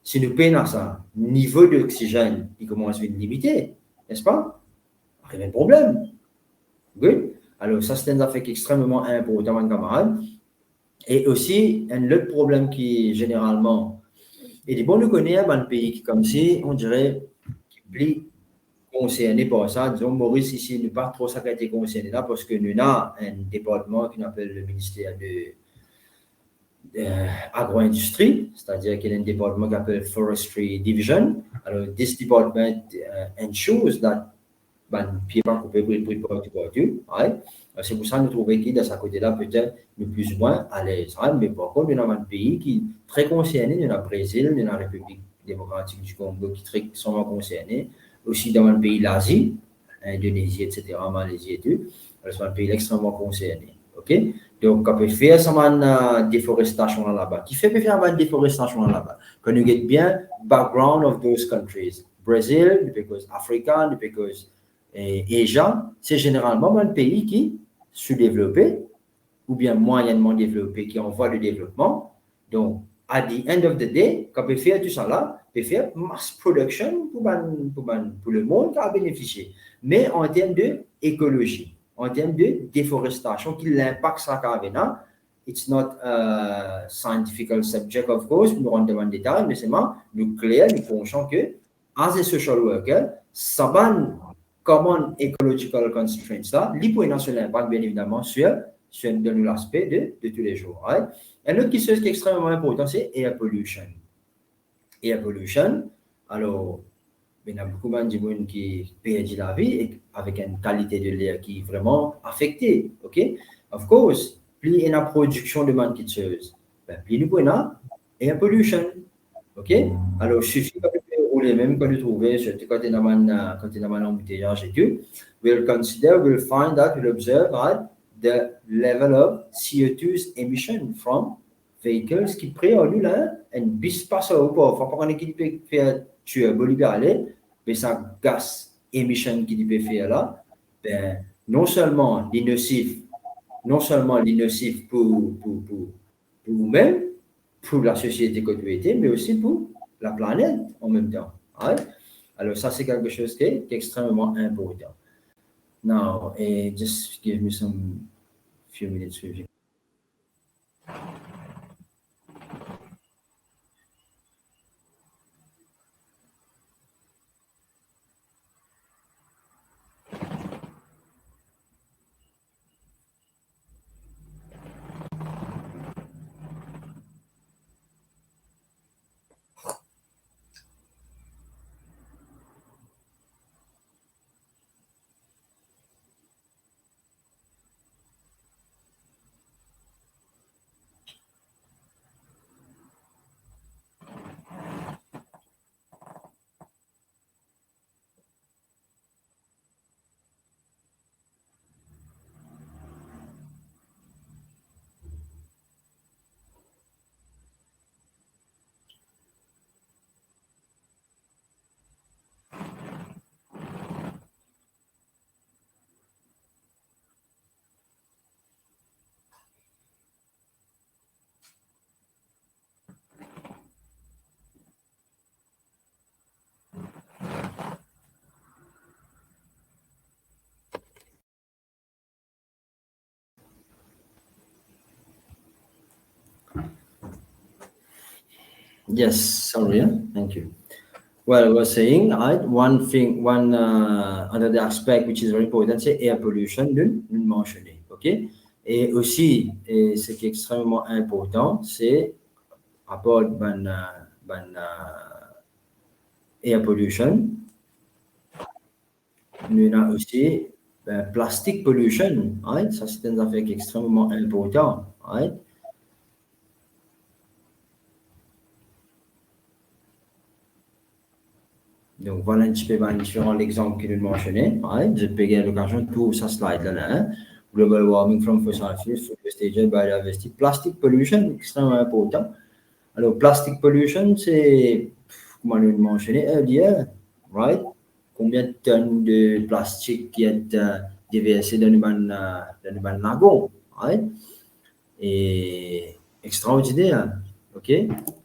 si nous payons ça, niveau d'oxygène, il commence à être limité, n'est-ce pas? Il y a un problème. Good. Alors, ça, c'est un affaire extrêmement important, mon camarade. Et aussi, un autre problème qui, généralement, est bon de connaître dans le pays, comme si, on dirait, qui concerné par ça. Disons, Maurice, ici, n'est pas trop ça qui a été concerné là, parce que nous avons un département qu'on appelle le ministère de agro-industrie, c'est-à-dire qu'il y a un département qui s'appelle Forestry Division. Alors, this department ensures that pied pas coupé pour le partout, right? C'est pour ça que nous trouvons que de ce côté-là, peut-être, nous plus ou moins à l'aise. Right? Mais par contre, nous avons un pays qui est très concerné, nous avons le Brésil, nous avons la République démocratique du Congo qui est extrêmement concerné, aussi dans le pays de l'Asie, Indonésie, etc., Malaisie et tout. Alors, c'est un pays extrêmement concerné. OK? Donc, on peut faire ça, déforestation là-bas. Qui fait faire une déforestation là-bas? Quand nous get bien background of those countries. Brésil, because Africa, because Asia, c'est généralement un pays qui est sous-développé ou bien moyennement développé, qui est en voie de développement. Donc, at the end of the day, quand on peut faire tout ça là, on peut faire mass production pour le monde qui a bénéficié. Mais en termes d'écologie, en termes de déforestation, qui l'impact ça a là, it's not a scientific subject, of course, nous rentrons dans le détail, mais c'est nous clair, nous pensons que, as a social worker, ça va common ecological constraints là, l'hypoéna sur l'impact, bien évidemment, sur l'aspect de tous les jours. Right? Un autre chose qui est extrêmement important, c'est air pollution. Air pollution, alors, il y a beaucoup de gens qui perdent la vie avec une qualité de l'air qui est vraiment affectée. OK? Of course, plus il y a une production de manque de choses, plus nous avons air pollution. OK? Alors, il suffit de rouler même quand vous trouvez, surtout quand il y a un embouteillage et tout, we'll find that, we'll observe that the level of CO2 emission from vehicles qui prennent en là, un bis passe au port. Faut pas qu'on ait qui peut faire tuer Bolivie aller, mais ça gaz emission qui peut faire là, ben, non seulement l'innocif pour vous-même, pour la société que vous êtes, mais aussi pour la planète en même temps. Right? Alors ça, c'est quelque chose qui est extrêmement important. Now, just give me some few minutes with you. Yes, sorry, thank you. Well, I was saying, right, another aspect which is very important, c'est air pollution, nous mentionner, ok? Et aussi, ce qui est extrêmement important, c'est rapport air pollution, nous avons aussi plastic pollution, right? Ça, c'est un affaire qui est extrêmement important, right? Donc, voilà un petit peu différent l'exemple que nous mentionnais. Right? Je peux gagner l'occasion de tout ça slide là. Hein? Global warming from fossil fuels, forestation, biodiversity, plastic pollution, extrêmement important. Alors, plastic pollution, c'est, comme on l'a mentionné earlier, right? Combien de tonnes de plastique qui est déversé dans le lagon, right? Et extraordinaire, ok?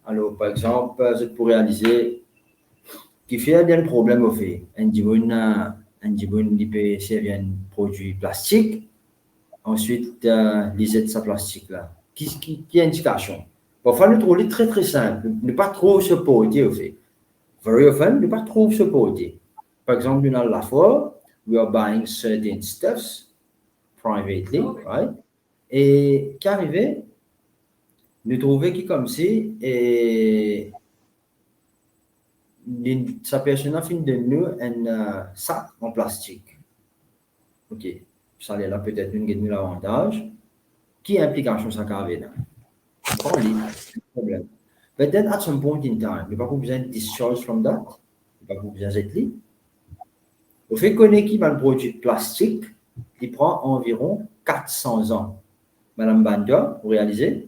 Alors, par exemple, je pourrais réaliser qui fait un problème au fait. Un dibon, il peut servir un produit plastique, ensuite, les aides sa plastique là. Qui est indication? Parfois, nous trouvons très très simple, ne pas trop se porter au fait. Very often, ne pas trop se porter. Par exemple, dans la fois, we are buying certain stuffs privately, right? Et qu'arrivait, nous trouvons qui comme si, et sa personne a fini de nous un sac en plastique. Ok, ça là peut-être une gagne l'avantage. Qui implication ça carré là? Pas problème. But then at some point in time, il va pas besoin de discharge from that, il va pas besoin d'être là. Au fait qu'on équipe un produit plastique, il prend environ 400 ans. Madame Banda, vous réalisez?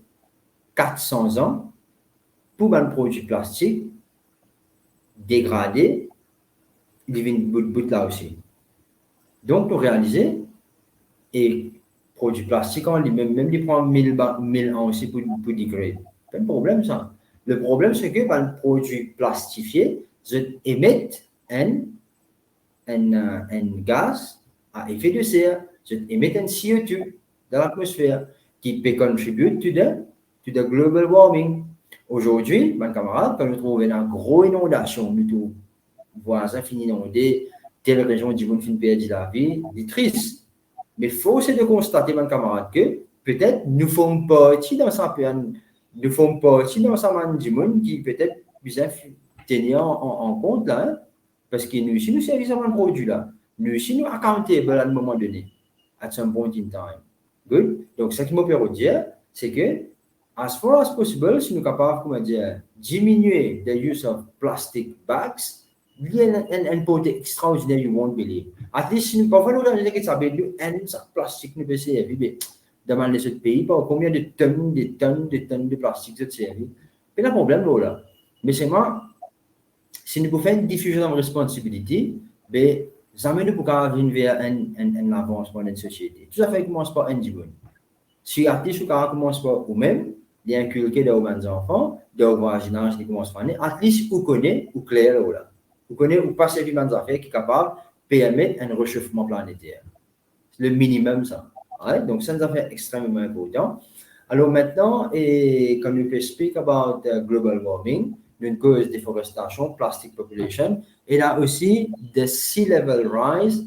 400 ans pour un produit plastique dégradé, il vient bout là aussi. Donc, vous réalisez, et produit plastique en lui-même, même il prend 1000 ans aussi pour dégrader. Pas de problème ça. Le problème, c'est que un produit plastifié, émet un gaz à effet de serre, émet un CO2 dans l'atmosphère qui peut contribuer to the global warming. Aujourd'hui, mes camarades, quand nous trouvons une grosse inondation, nous voisins finissent inondés, telle région du monde finit perdre la vie, c'est triste. Mais il faut aussi de constater, mes camarades, que peut-être nous faisons partie dans sa nous faisons partie dans sa man du monde qui peut-être besoin tenir en compte là, hein, parce que nous aussi nous servons un produit là. Nous aussi nous accountable à un moment donné, at some point in time. Good. Donc, ce qui me permet de dire, c'est que, as far as possible, si nous sommes capables, comment dire, diminuer the use of plastic bags, il y a un côté extraordinaire, you won't believe. At least, si nous parfois nous avons que ça veut dire un sac plastique nous peut servir, mais dans les autres pays, par combien de tonnes de plastique ça servi. C'est un problème là. Mais c'est moi, si nous pouvons faire une diffusion de responsabilité, ben, jamais nous pouvons venir vers un avancement dans une société. Tout ça fait commence par un niveau. Si l'artiste commence par vous-même, d'inculquer dans vos enfants, dans vos voisinages qui commencent par at least vous connaissez, ou clair là. Vous connaissez ou passer du même affaire qui est capable de permettre un réchauffement planétaire. C'est le minimum ça. Right? Donc, c'est une affaire extrêmement important. Alors maintenant, et quand nous speak about global warming, une cause déforestation, plastic population, et là aussi, the sea level rise,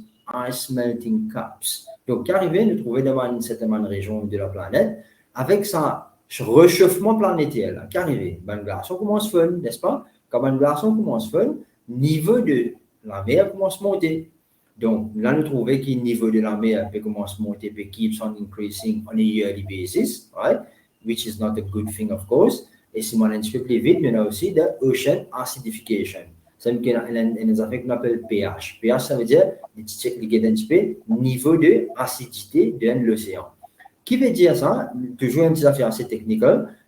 ice melting caps. Donc, qu'arriver, nous trouver dans une certaine région de la planète, avec ça, réchauffement planétaire, là, qu'arriver, ben, le glaçon commence fun, n'est-ce pas? Quand un glaçon commence fun, niveau de la mer commence à monter. Donc, là, nous trouvons que le niveau de la mer peut commencer à monter, peut keeps on increasing on a yearly basis, right? Which is not a good thing, of course. Et si on a un petit peu plus vite, il y a aussi de ocean acidification. C'est une affaire qu'on appelle pH. pH, ça veut dire le niveau de acidité de l'océan. Qui veut dire ça? Toujours une petite affaire assez technique.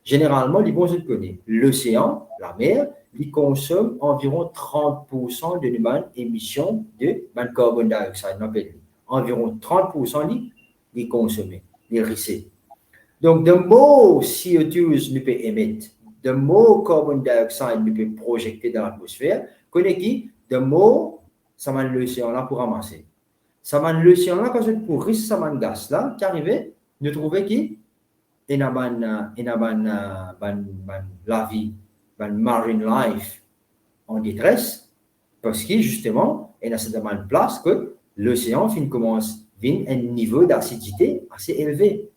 Généralement, les bons connaissent. L'océan, la mer, il consomme environ 30% de l'émission de carbone dioxyde. Environ 30% il consomme, il risque. Donc, the more CO2 nous peut émettre, the more carbon dioxide nous peut projeter dans l'atmosphère, the more ça va l'océan là pour ramasser. Ça va l'océan là, quand pour risque ça va gaz là, qui arrive, nous trouvons qu'il y a la vie, marine life en détresse, parce que justement, il y a cette place que l'océan commence à un niveau d'acidité assez élevé.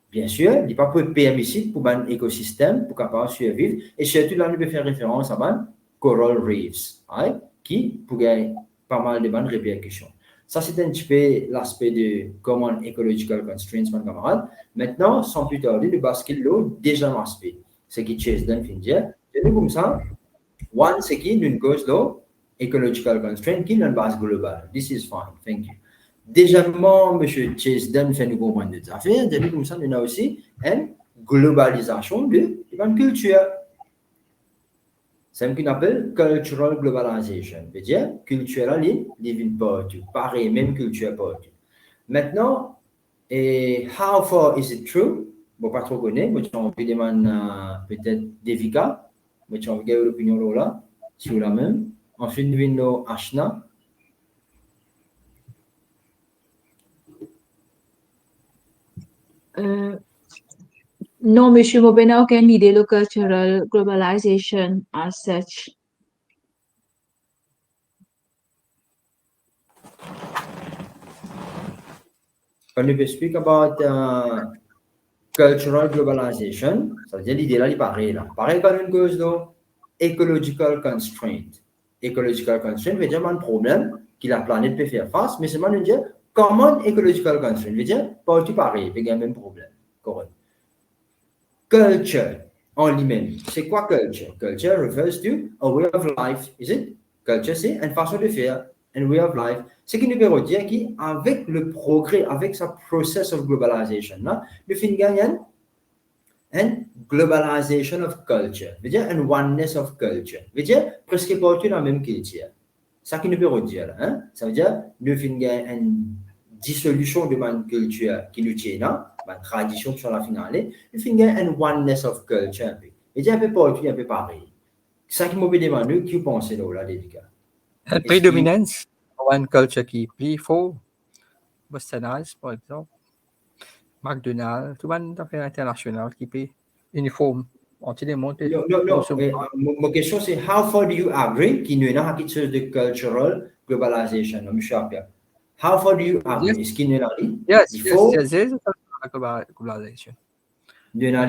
Bien sûr, il n'est pas permissible pour un écosystème pour capable survivre, et surtout là, nous peut faire référence à un coral reefs, right? Qui pourrait pas mal de bonnes répercussions. Ça, c'est un petit peu l'aspect de common ecological constraints, mon camarade. Maintenant, sans plus tarder, le basket l'eau, déjà un aspect. Ce qui chase d'un fin dire, c'est comme ça. One, c'est qui, d'une cause l'eau, ecological constraint qui est une base globale. This is fine, thank you. Deuxièmement, M. Chesden fait nous comprendre des affaires, c'est comme ça, nous avons aussi une globalisation de la culture. C'est ce qu'on appelle cultural globalization. C'est-à-dire, culturally, living partout, pareil, même culture partout. Maintenant, how far is it true? Bon, pas trop connaître, mais on peut demander peut-être Devika, mais on regarde l'opinion là, sur la même. Ensuite, nous avons Ashna. Non, monsieur, je n'ai aucune idée de cultural globalization as such. Quand we speak about cultural globalization, ça veut dire l'idée là, il paraît là. Pareil comme une cause de ecological constraint. Ecological constraint veut dire un problème que la planète peut faire face, mais c'est mal de dire common ecological constraint. Veut dire pas tout pareil, il y a le même problème. Correct. Culture en lui-même. C'est quoi culture? Culture refers to a way of life, is it? Culture, c'est une façon de faire, a way of life. Ce qui nous veut dire qu'avec le progrès, avec ce process of globalization, là, nous finissons une globalization of culture. Veut dire une oneness of culture. Veut dire presque partout dans la même culture. Ça qui nous veut dire là, hein? Ça veut dire nous finissons une dissolution de ma culture qui nous tient là, ma tradition sur la finale, nous finissons une oneness of culture. Veut dire un peu partout, un peu pareil. Ça qui m'a demandé, qui pense là, Devika? Prédominance, one culture qui plie faux, Boston's, par exemple, McDonald's, tout le monde affaire internationale qui peut uniforme. On tient des montes. No. Ma question c'est how far do you agree qu'il y a quelque chose de cultural globalization, M. Apia? How far do you agree? Est-ce qu'il y a Yes, globalization.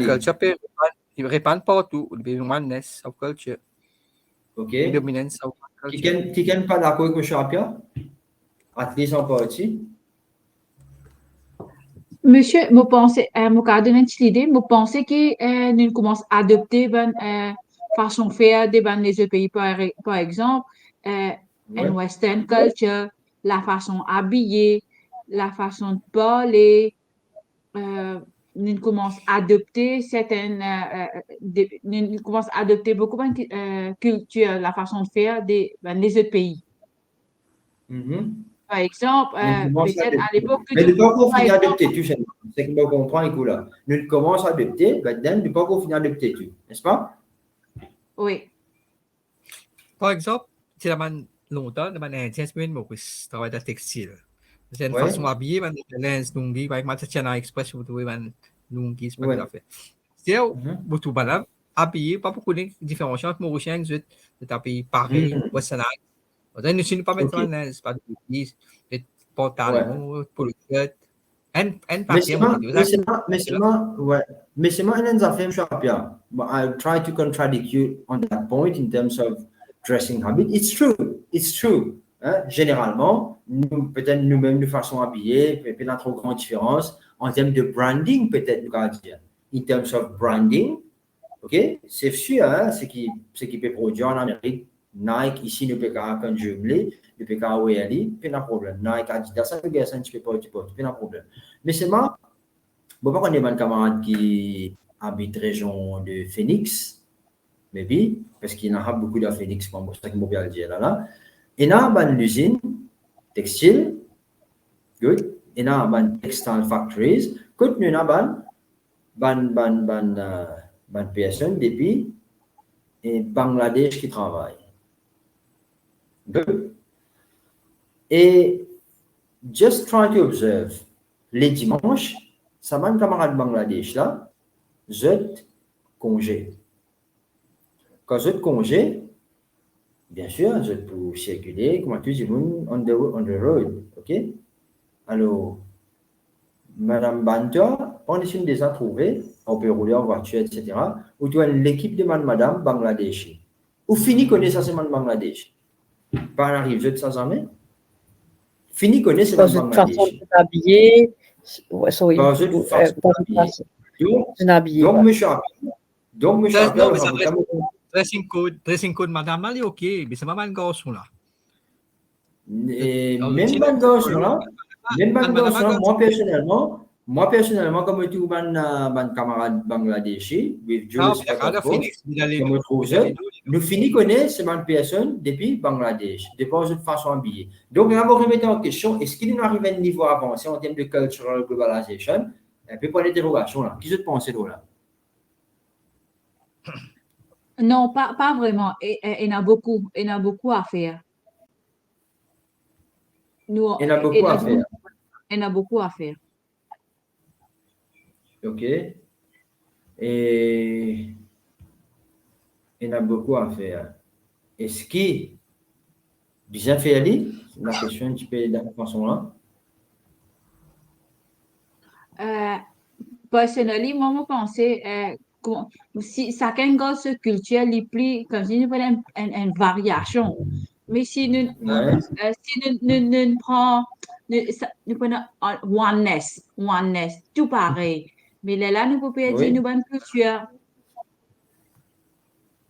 Culture peut répandre partout, le oneness of culture. OK. Dominance of culture. Qui n'est pas d'accord avec M. Apia? At least en partie. Monsieur, je pense, je garde une idée, je pense que nous commençons à adopter une façon de faire des les autres pays, par exemple, une western culture, la façon d'habiller, la façon de parler. Nous commençons à adopter certaines, nous commençons à adopter beaucoup de culture, la façon de faire les autres pays. Par exemple, peut-être à l'époque mais nous ne pouvons pas finir d'adopter tout, c'est que nous comprenons là. Nous commençons à adopter, mais nous ne pouvons pas finir d'adopter tout, n'est-ce pas? Oui. Par exemple, c'est la longtemps, la indien, c'est une travail de textile. C'est une façon d'habiller, lens, lungi, avec ma Tatiana Express, vous trouvez lungi, c'est pas tout à fait. C'est où tout balade, habillé, pas beaucoup de différences entre Mauricien et les pays pareil, Western. Nous ne sommes pas mettre en lens, pas de boutique, des pantalons, polycotes, mais c'est moi une affaire, I try to contradict you on that point in terms of dressing habit. It's true. Hein? Généralement, peut-être nous-mêmes de façon habillée, peut-être pas trop grande différence en termes de branding, peut-être nous allons dire. In terms of branding, ok, c'est sûr, hein, ce qui peut produire en Amérique. Nike, ici, nous pouvons faire un jumelé, nous pouvons faire un Wearly, pas de problème. Nike, Adidas, ça peut faire un petit peu pas de problème. Mais c'est moi, bon, pas qu'on ait un camarade qui habite région de Phoenix, maybe, parce qu'il y a beaucoup de Phoenix, pour ça que je peux dire là. Il y a une usine textile, good. Il y a une textile factories, good. Il y a une personne depuis Bangladesh qui travaille. Good. Et just try to observe. Les dimanches, ça va un camarade Bangladesh là, je congé. Quand je congé, bien sûr, je peux circuler, comme tout le monde, on the road, ok? Alors, Madame Bantua, on est déjà trouvé, on peut rouler en voiture, etc. Ou tu as l'équipe de Madame Bangladesh. Ou fini connaître ça, c'est Bangladesh. Par arrive, je ne sais jamais. Fini connaître ça, c'est Bangladesh. Façon de s'habiller, sorry. Donc, monsieur Appel, dressing code, madame, elle est ok, mais c'est pas mal garçon là. Et même dans là, moi personnellement, comme tout mon camarade bangladeshi, with due respect of course, comme je trouve ça, nous finissons connaître ces personnes depuis Bangladesh, depuis cette façon habillée. Donc, là, vous remettez en question, est-ce qu'il nous arrive à un niveau avancé en termes de cultural globalization? Un peu pour l'interrogation là. Qu'est-ce que vous pensez de là? Non, pas vraiment. Il y en a beaucoup. Il y en a beaucoup à faire. Nous, Il y en a beaucoup à faire. Il y en a beaucoup à faire. OK. Et il y en a beaucoup à faire. Est-ce que bien fait aller? La question un petit peu de cette façon-là. Personnellement, moi, je pense si chacun a sa culture, il plus, comme si nous prenons une variation. Mais si nous, nous prenons, nous prenons oneness, tout pareil. Mais là, nous pouvons pas dire nous avons une culture.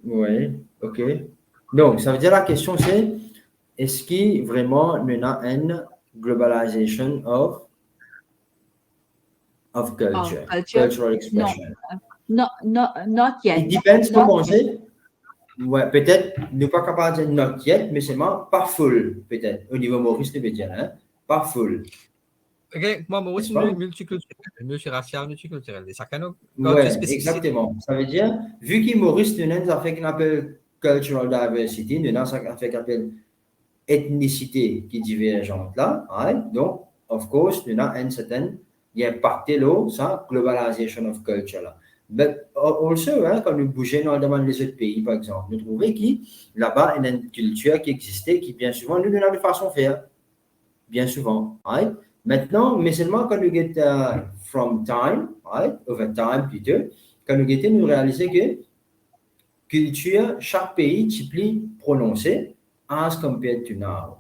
Oui, OK. Donc, ça veut dire la question c'est, est-ce que vraiment nous avons une globalization of culture, cultural expression? No, not yet. It depends comment c'est. Ouais, peut-être, nous pas capable de dire not yet, mais c'est pas full, peut-être, au niveau Maurice de Bédian, hein? Pas full. OK, moi, c'est multiculturel, multiracial, multiculturel. Chacun a Oui, une spécificité. exactement. Ça veut dire, vu qu'il Maurice, nous avons ça fait qu'on appelle cultural diversity, nous avons ça fait qu'on appelle ethnicité qui divergente là, right? Donc, of course, nous avons un certain impact là, ça, globalization of culture là. Mais also, hein, quand nous bougeons dans les autres pays, par exemple, nous trouvons que là-bas, il y a une culture qui existait, qui bien souvent, nous avons une façon de faire, bien souvent, right? Maintenant, mais seulement quand nous get from time, right, over time plutôt, quand nous get, nous réalisons que culture, chaque pays est plus prononcé as compared to now.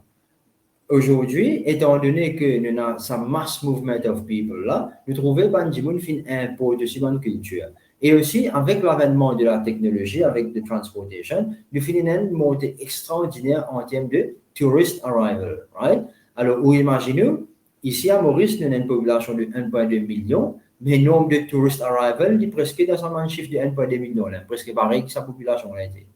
Aujourd'hui, étant donné que nous avons ce mass movement of people là, nous trouvons que nous fin impôt dessus dans la culture. Et aussi, avec l'avènement de la technologie, avec la transportation, nous finissons une montée extraordinaire en termes de tourist arrival, right? Alors, où imaginez-vous, ici à Maurice, nous avons une population de 1,2 million, mais le nombre de tourist arrival est presque dans un chiffre de 1,2 million, là, presque pareil que sa population a été.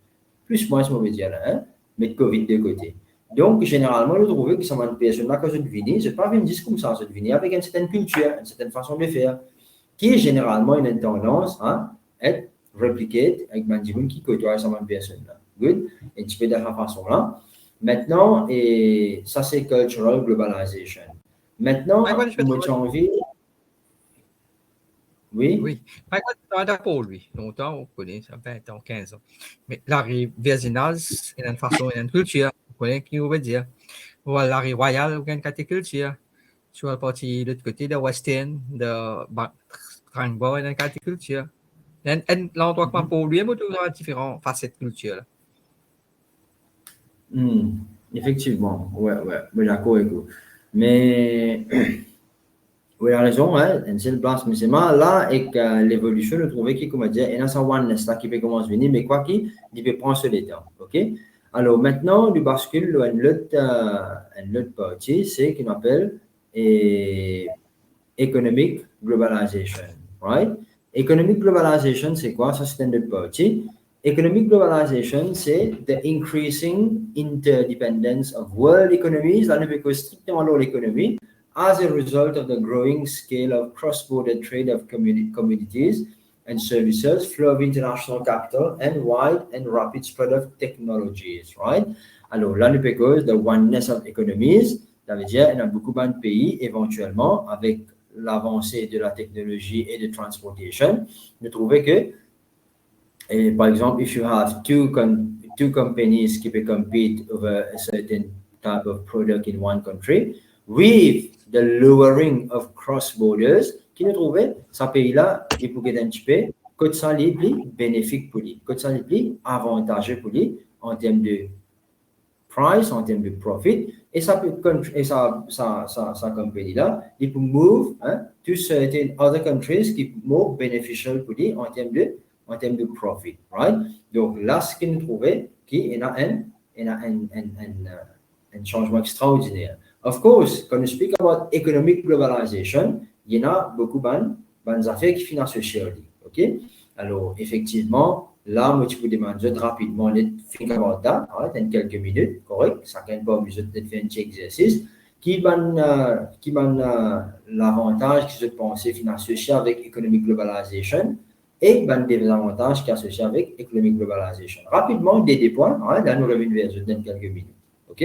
Plus moins, ce mauvais dire là, hein? Mettre Covid de côté. Donc, généralement, nous trouvons que ça va une personne là, quand je devine, je ne pas venir dire comme ça, je devine avec une certaine culture, une certaine façon de faire, qui est généralement une tendance à être répliquée avec des qui côtoient cette personne là. Good? Un petit peu de la façon là. Maintenant, et ça c'est cultural globalization. Maintenant, moi j'ai envie. Oui? Oui. Par exemple, pour lui, longtemps, on connaît, ça fait 20 ans, 15 ans. Mais l'arrivée voisinage, il y a une façon, il y a une culture, on connaît qui on veut dire. Ou l'arrivée royale, il y a une culture. Sur la partie de l'autre côté, de West End, de Strangbourg, il y a une culture. L'endroit que pour lui, il y a différentes facettes de culture. Effectivement, ouais, je suis d'accord avec vous. Mais, vous avez raison, hein, une seule place, mais c'est mal là, et que l'évolution, nous trouvons qu'il, comment dire, il y a un oneness là qui peut commencer à venir, mais quoi qu'il, il peut prendre le temps, ok? Alors maintenant, nous bascule à une autre partie, c'est qu'on appelle economic globalization, right? Economic globalization, c'est quoi? Ça, c'est une autre partie. Economic globalization, c'est the increasing interdependence of world economies, là, nous peut strictement dans l'économie, as a result of the growing scale of cross-border trade of commodities and services, flow of international capital, and wide and rapid spread of technologies, right? Alors là, because the oneness of economies, ça veut dire qu'il y a beaucoup de pays, éventuellement, avec l'avancée de la technologie et de transportation, nous trouvons que, par exemple, if you have two companies qui peuvent compete over a certain type of product in one country, with the lowering of cross borders, qui nous trouvait, ce pays-là, il peut être un petit peu, que ça est plus bénéfique pour lui, que ça est plus avantageux pour lui en termes de price, en termes de profit, et ça peut, et ça compagnie-là, il peut move to certain other countries qui sont more beneficial pour lui en termes de profit, right? Donc là, ce qu'il nous trouvait, qu'il y a un changement extraordinaire. Of course, quand on speak about economic globalization, il y en a beaucoup de affaires qui financent cher. OK? Alors, effectivement, là, moi, tu peux demander rapidement, let's think about that, right, en quelques minutes, correct? Ça ne pas besoin de faire un petit exercice. Qui ban l'avantage qui se penser financier avec economic globalization et ban des avantages qui sont associés avec economic globalization. Rapidement, des points, hein, là, nous revenons vers eux dans quelques minutes. OK?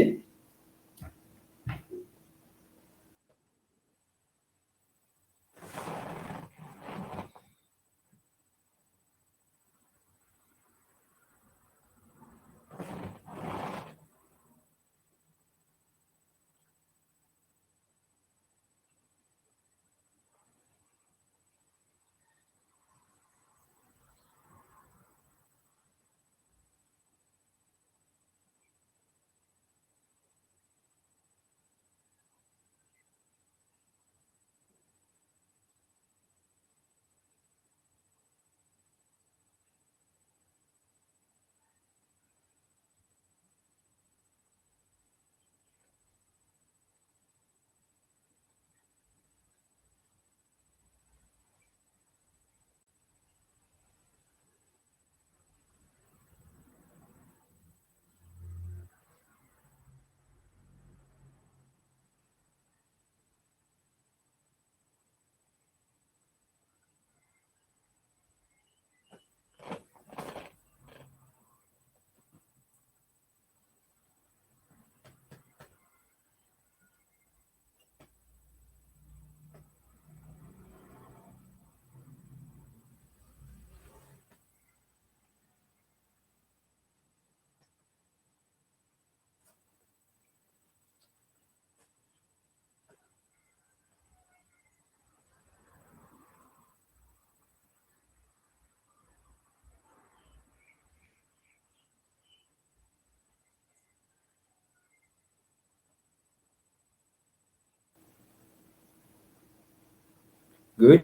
Good.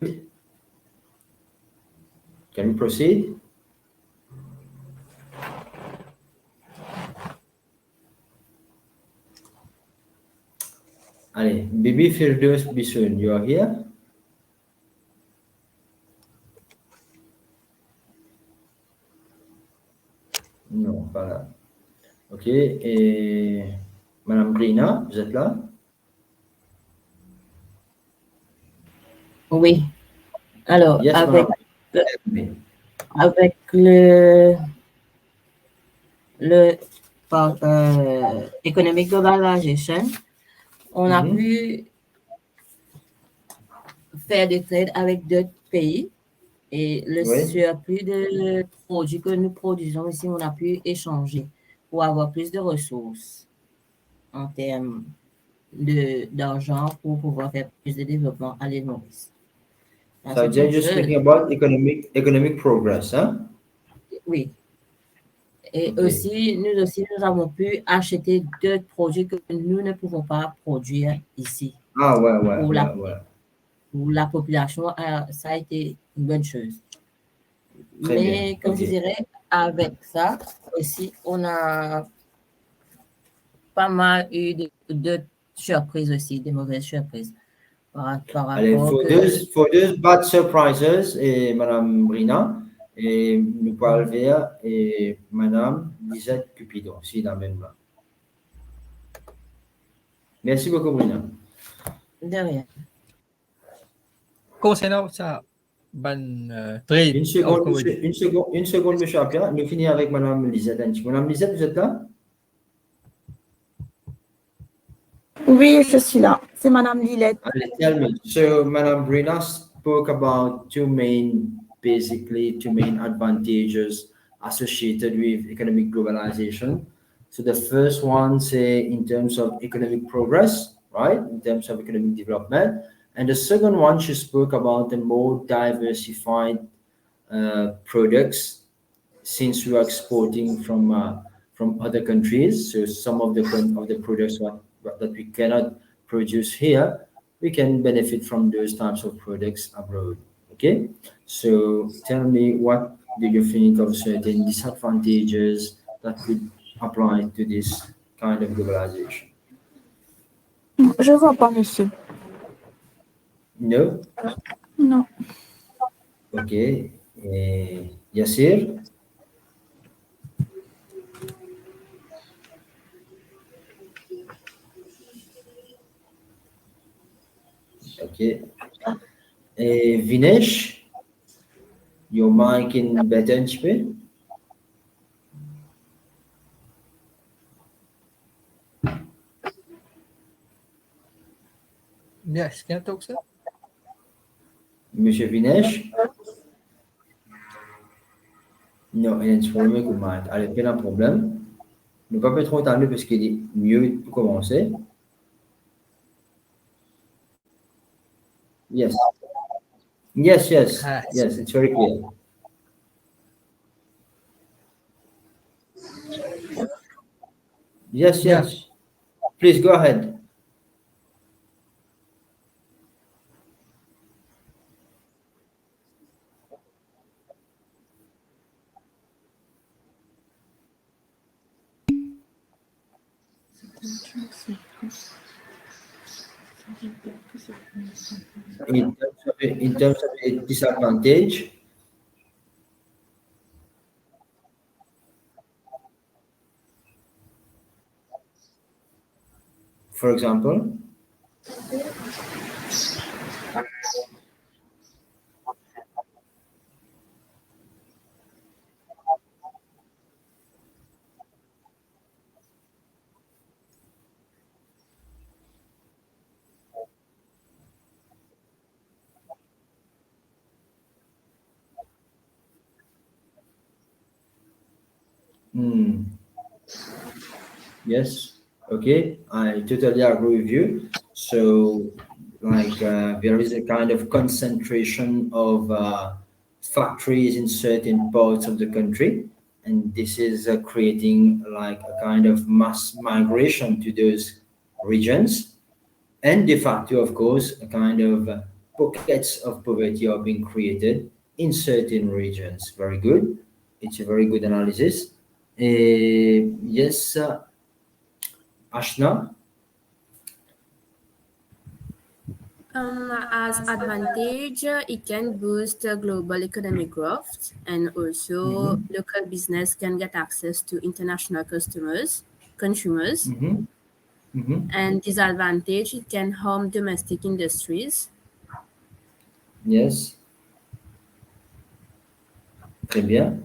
Can we proceed? Allez, Bibi Firdaus Bisoun, you are here? Non, pas là. OK. Et Madame Brina, vous êtes là? Oui. Alors, Yes, avec, madame. avec le par, Economic Globalization, on a pu faire des trades avec d'autres pays et le surplus de produits que nous produisons ici, on a pu échanger pour avoir plus de ressources en termes d'argent pour pouvoir faire plus de développement à l'île Maurice. Ça veut dire you're speaking about economic progress, hein? Oui. Et aussi, nous avons pu acheter d'autres produits que nous ne pouvons pas produire ici. Ah ouais. Pour la population, ça a été une bonne chose. Très Mais bien. comme je dirais, avec ça aussi, on a pas mal eu de surprises aussi, des mauvaises surprises. Par Allez, for those bad surprises, et Madame Brina, et nous parlons vers et Madame Lisette Cupidon, si la même là. Merci beaucoup, Brina. De rien. Concernant ça, trade. Une seconde, monsieur Appia. Nous finissons avec Madame Lisette. Madame Lisette, vous êtes là? Oui, je suis là. C'est Madame Lilette. Tell me. So, Madame Brina spoke about two main advantages associated with economic globalization. So, the first one, say, in terms of economic progress, right? In terms of economic development. And the second one, she spoke about the more diversified products since we are exporting from other countries. So some of the products that we cannot produce here, we can benefit from those types of products abroad. Okay, so tell me, what do you think of certain disadvantages that could apply to this kind of globalization? Je vois pas, monsieur. No? Non. Ok. Yassir? Ok. Vinesh? Your mic in better HP? Yes, can I talk, sir? Monsieur Vinesh? Non, il y a un problème avec le mic. Allez, pas de problème. Ne pas trop tarder parce qu'il est mieux pour commencer. Yes. Yes, yes. Yes, it's very clear. Yes, yes. Please go ahead. In terms of a disadvantage, for example, yes, okay, I totally agree with you. So, like, there is a kind of concentration of factories in certain parts of the country, and this is creating like a kind of mass migration to those regions. And de facto, of course, a kind of pockets of poverty are being created in certain regions. Very good. It's a very good analysis. Yes, Ashna? As advantage, it can boost global economic growth, and also Mhm. local business can get access to international consumers. Mhm. Mhm. And disadvantage, it can harm domestic industries. Yes, très bien.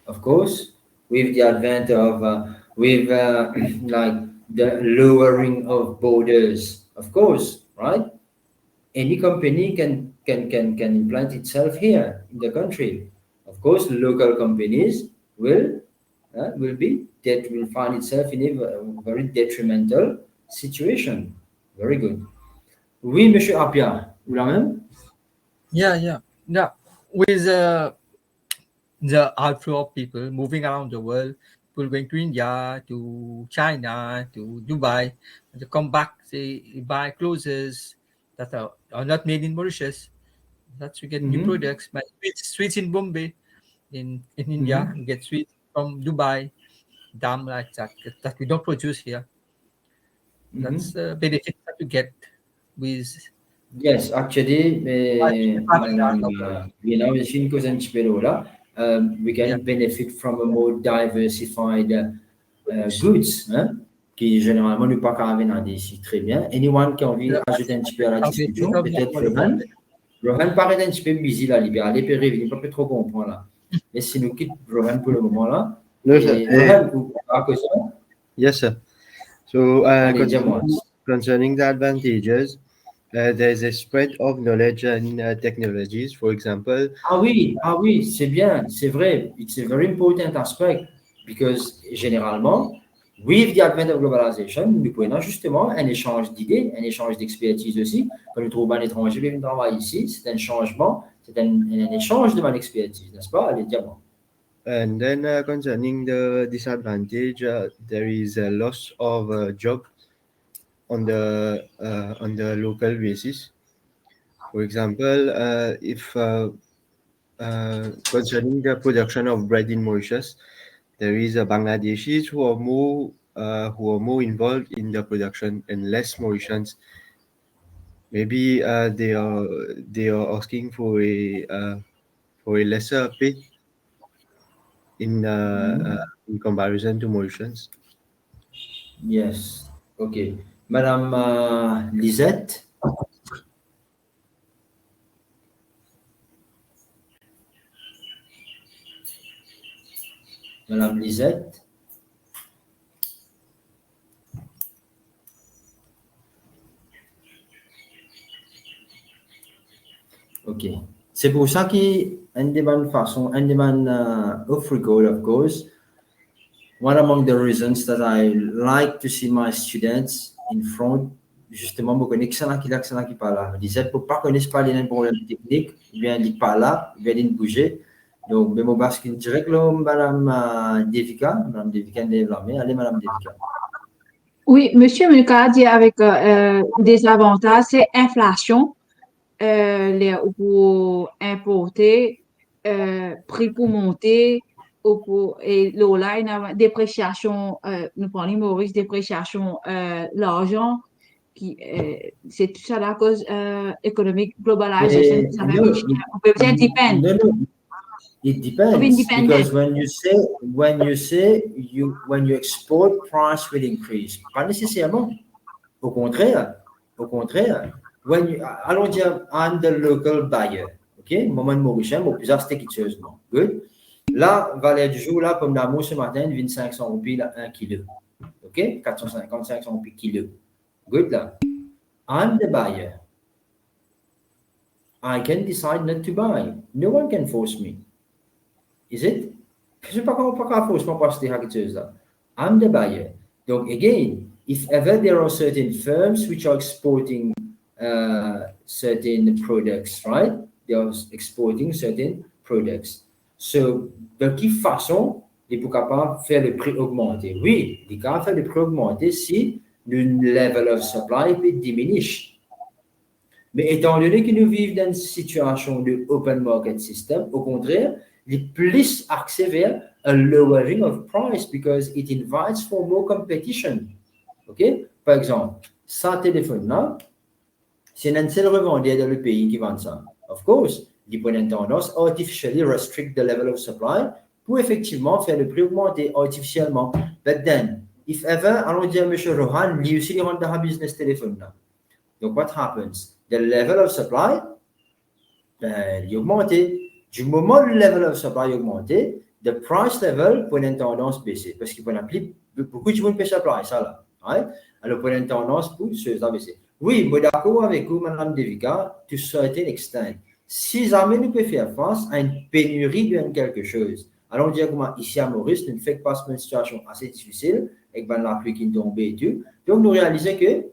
Of course, with the advent of with like the lowering of borders. Of course, right? Any company can implant itself here in the country. Of course, local companies will be that will find itself in a very detrimental situation. Very good. Oui, Monsieur Apia, vous la même? Yeah. With the outflow of people moving around the world, people going to India, to China, to Dubai, and to come back, say, buy clothes that are not made in Mauritius. That's we get new Mm-hmm. products. But sweets in Bombay, in India, Mm-hmm. we get sweets from Dubai, damn like that we don't produce here. That's Mm-hmm. the benefit that we get with Yes, actually, you know, in Cosenspero, we yeah. can benefit from a more diversified goods, hein, qui généralement ne pas qu'à venir d'ici. Très bien. Anyone qui a envie d'ajouter un petit peu à la discussion? Peut-être Rohan. Rohan paraît un petit peu busy là, libéral, peut revenir, pas trop comprendre là. Laissez-nous quitter Rohan pour le moment là. No, sir. Et Rohan, vous avez une question? Yes, sir. So, Allez, dis-moi. concerning the advantages, there's a spread of knowledge and technologies. For example, Ah oui, c'est bien, c'est vrai. It's a very important aspect because généralement, with the advent of globalization, nous prenons justement un échange d'idées, un échange d'expertise aussi. Quand nous trouvons un étranger qui vient travailler ici, c'est un changement, c'est un échange de mon expertise, n'est-ce pas? Allez, dis-moi. and then concerning the disadvantage, there is a loss of job on the local basis. For example, if concerning the production of bread in Mauritius, there is a Bangladeshis who are who are more involved in the production and less Mauritians. Maybe they are asking for a lesser pay in comparison to Mauritians. Yes. OK. Madame Lisette. Madame Lisette. OK. C'est pour ça qu'une des bonnes façons, une des bonnes off record, of course, one among the reasons that I like to see my students in front, justement, vous connaissez qui parle là. Je disais, pour pas connaître pas les problèmes techniques, bien dit pas là, bien dit bouger. Donc, je vais basculer direct là, Madame Devika, allez, Madame Devika. Oui, monsieur Muka dit avec des avantages, c'est inflation, pour importer, prix pour monter, et là, il y a dépréciation, nous prenons Maurice, dépréciation, l'argent, c'est tout ça la cause économique, globalisation, ça fait plus cher. On peut bien dépendre. No, it depends because when you export, price will increase. Pas nécessairement. Au contraire, allons dire I'm the local buyer. OK? Moment de Mauricien, mon plus acheté quelque chose. Good. Là, valeur du jour, là, comme d'amour ce matin, 2500 roupies, là, 1 kilo. OK? 450, 500 roupies kilo. Good, là. I'm the buyer. I can decide not to buy. No one can force me. Is it? Je ne sais pas forcément pas acheter quelque chose là. I'm the buyer. Donc, again, if ever there are certain firms which are exporting certain products, right? They are exporting certain products. So, de quelle façon ils sont capables de faire le prix augmenter? Oui, ils sont capables de faire le prix augmenter si le level of supply peut diminuer. Mais étant donné que nous vivons dans une situation de open market system, au contraire, il est plus axé vers a lowering of price because it invites for more competition. OK? Par exemple, ça téléphone-là, c'est un seul revendeur dans le pays qui vend ça. Of course, il prend une tendance artificially restrict the level of supply pour effectivement faire le prix augmenter artificiellement. But then, if ever, allons dire, M. Rohan, lui aussi, il rentre dans un business téléphone-là. Donc, what happens? The level of supply, il augmente. Du moment où le level of supply augmente, the price level prend une tendance baisser. Parce qu'il y a beaucoup de gens qui supply ça là. Right? Alors, prend une tendance pour se baisser. Oui, je suis d'accord avec vous, Mme Devika, to a certain extent. Si jamais nous pouvons faire face à une pénurie de quelque chose, allons dire comment ici à Maurice, nous ne faisons pas une situation assez difficile, avec la pluie qui tombe et tout. Donc, nous réalisons que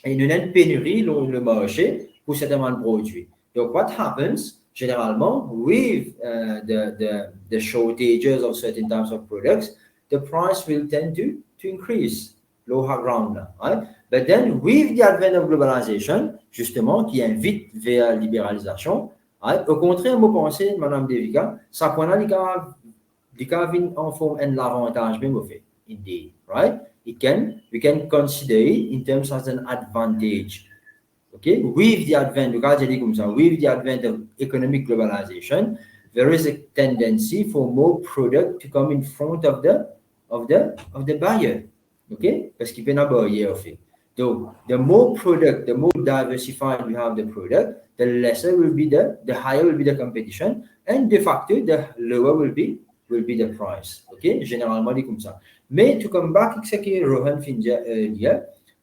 il y a une pénurie dans le marché pour certains produits. Donc, what happens, généralement, with the shortages of certain types of products, the price will tend to increase, lower ground. Right? But then, with the advent of globalization, justement, qui invite vers la libéralisation, right? Au contraire, moi, pensez, Mme Devika, ça prend les cas en forme un avantage même au fait, indeed, right? We can consider it in terms as an advantage. Okay, with the advent, with the advent of economic globalization, there is a tendency for more product to come in front of the buyer. Okay, parce qu'il peut y avoir buyer of it. So the more product, the more diversified we have the product, the lesser will be the higher will be the competition, and de facto the lower will be the price. Okay, généralement c'est comme ça. Mais to come back to ce que Rohan finit earlier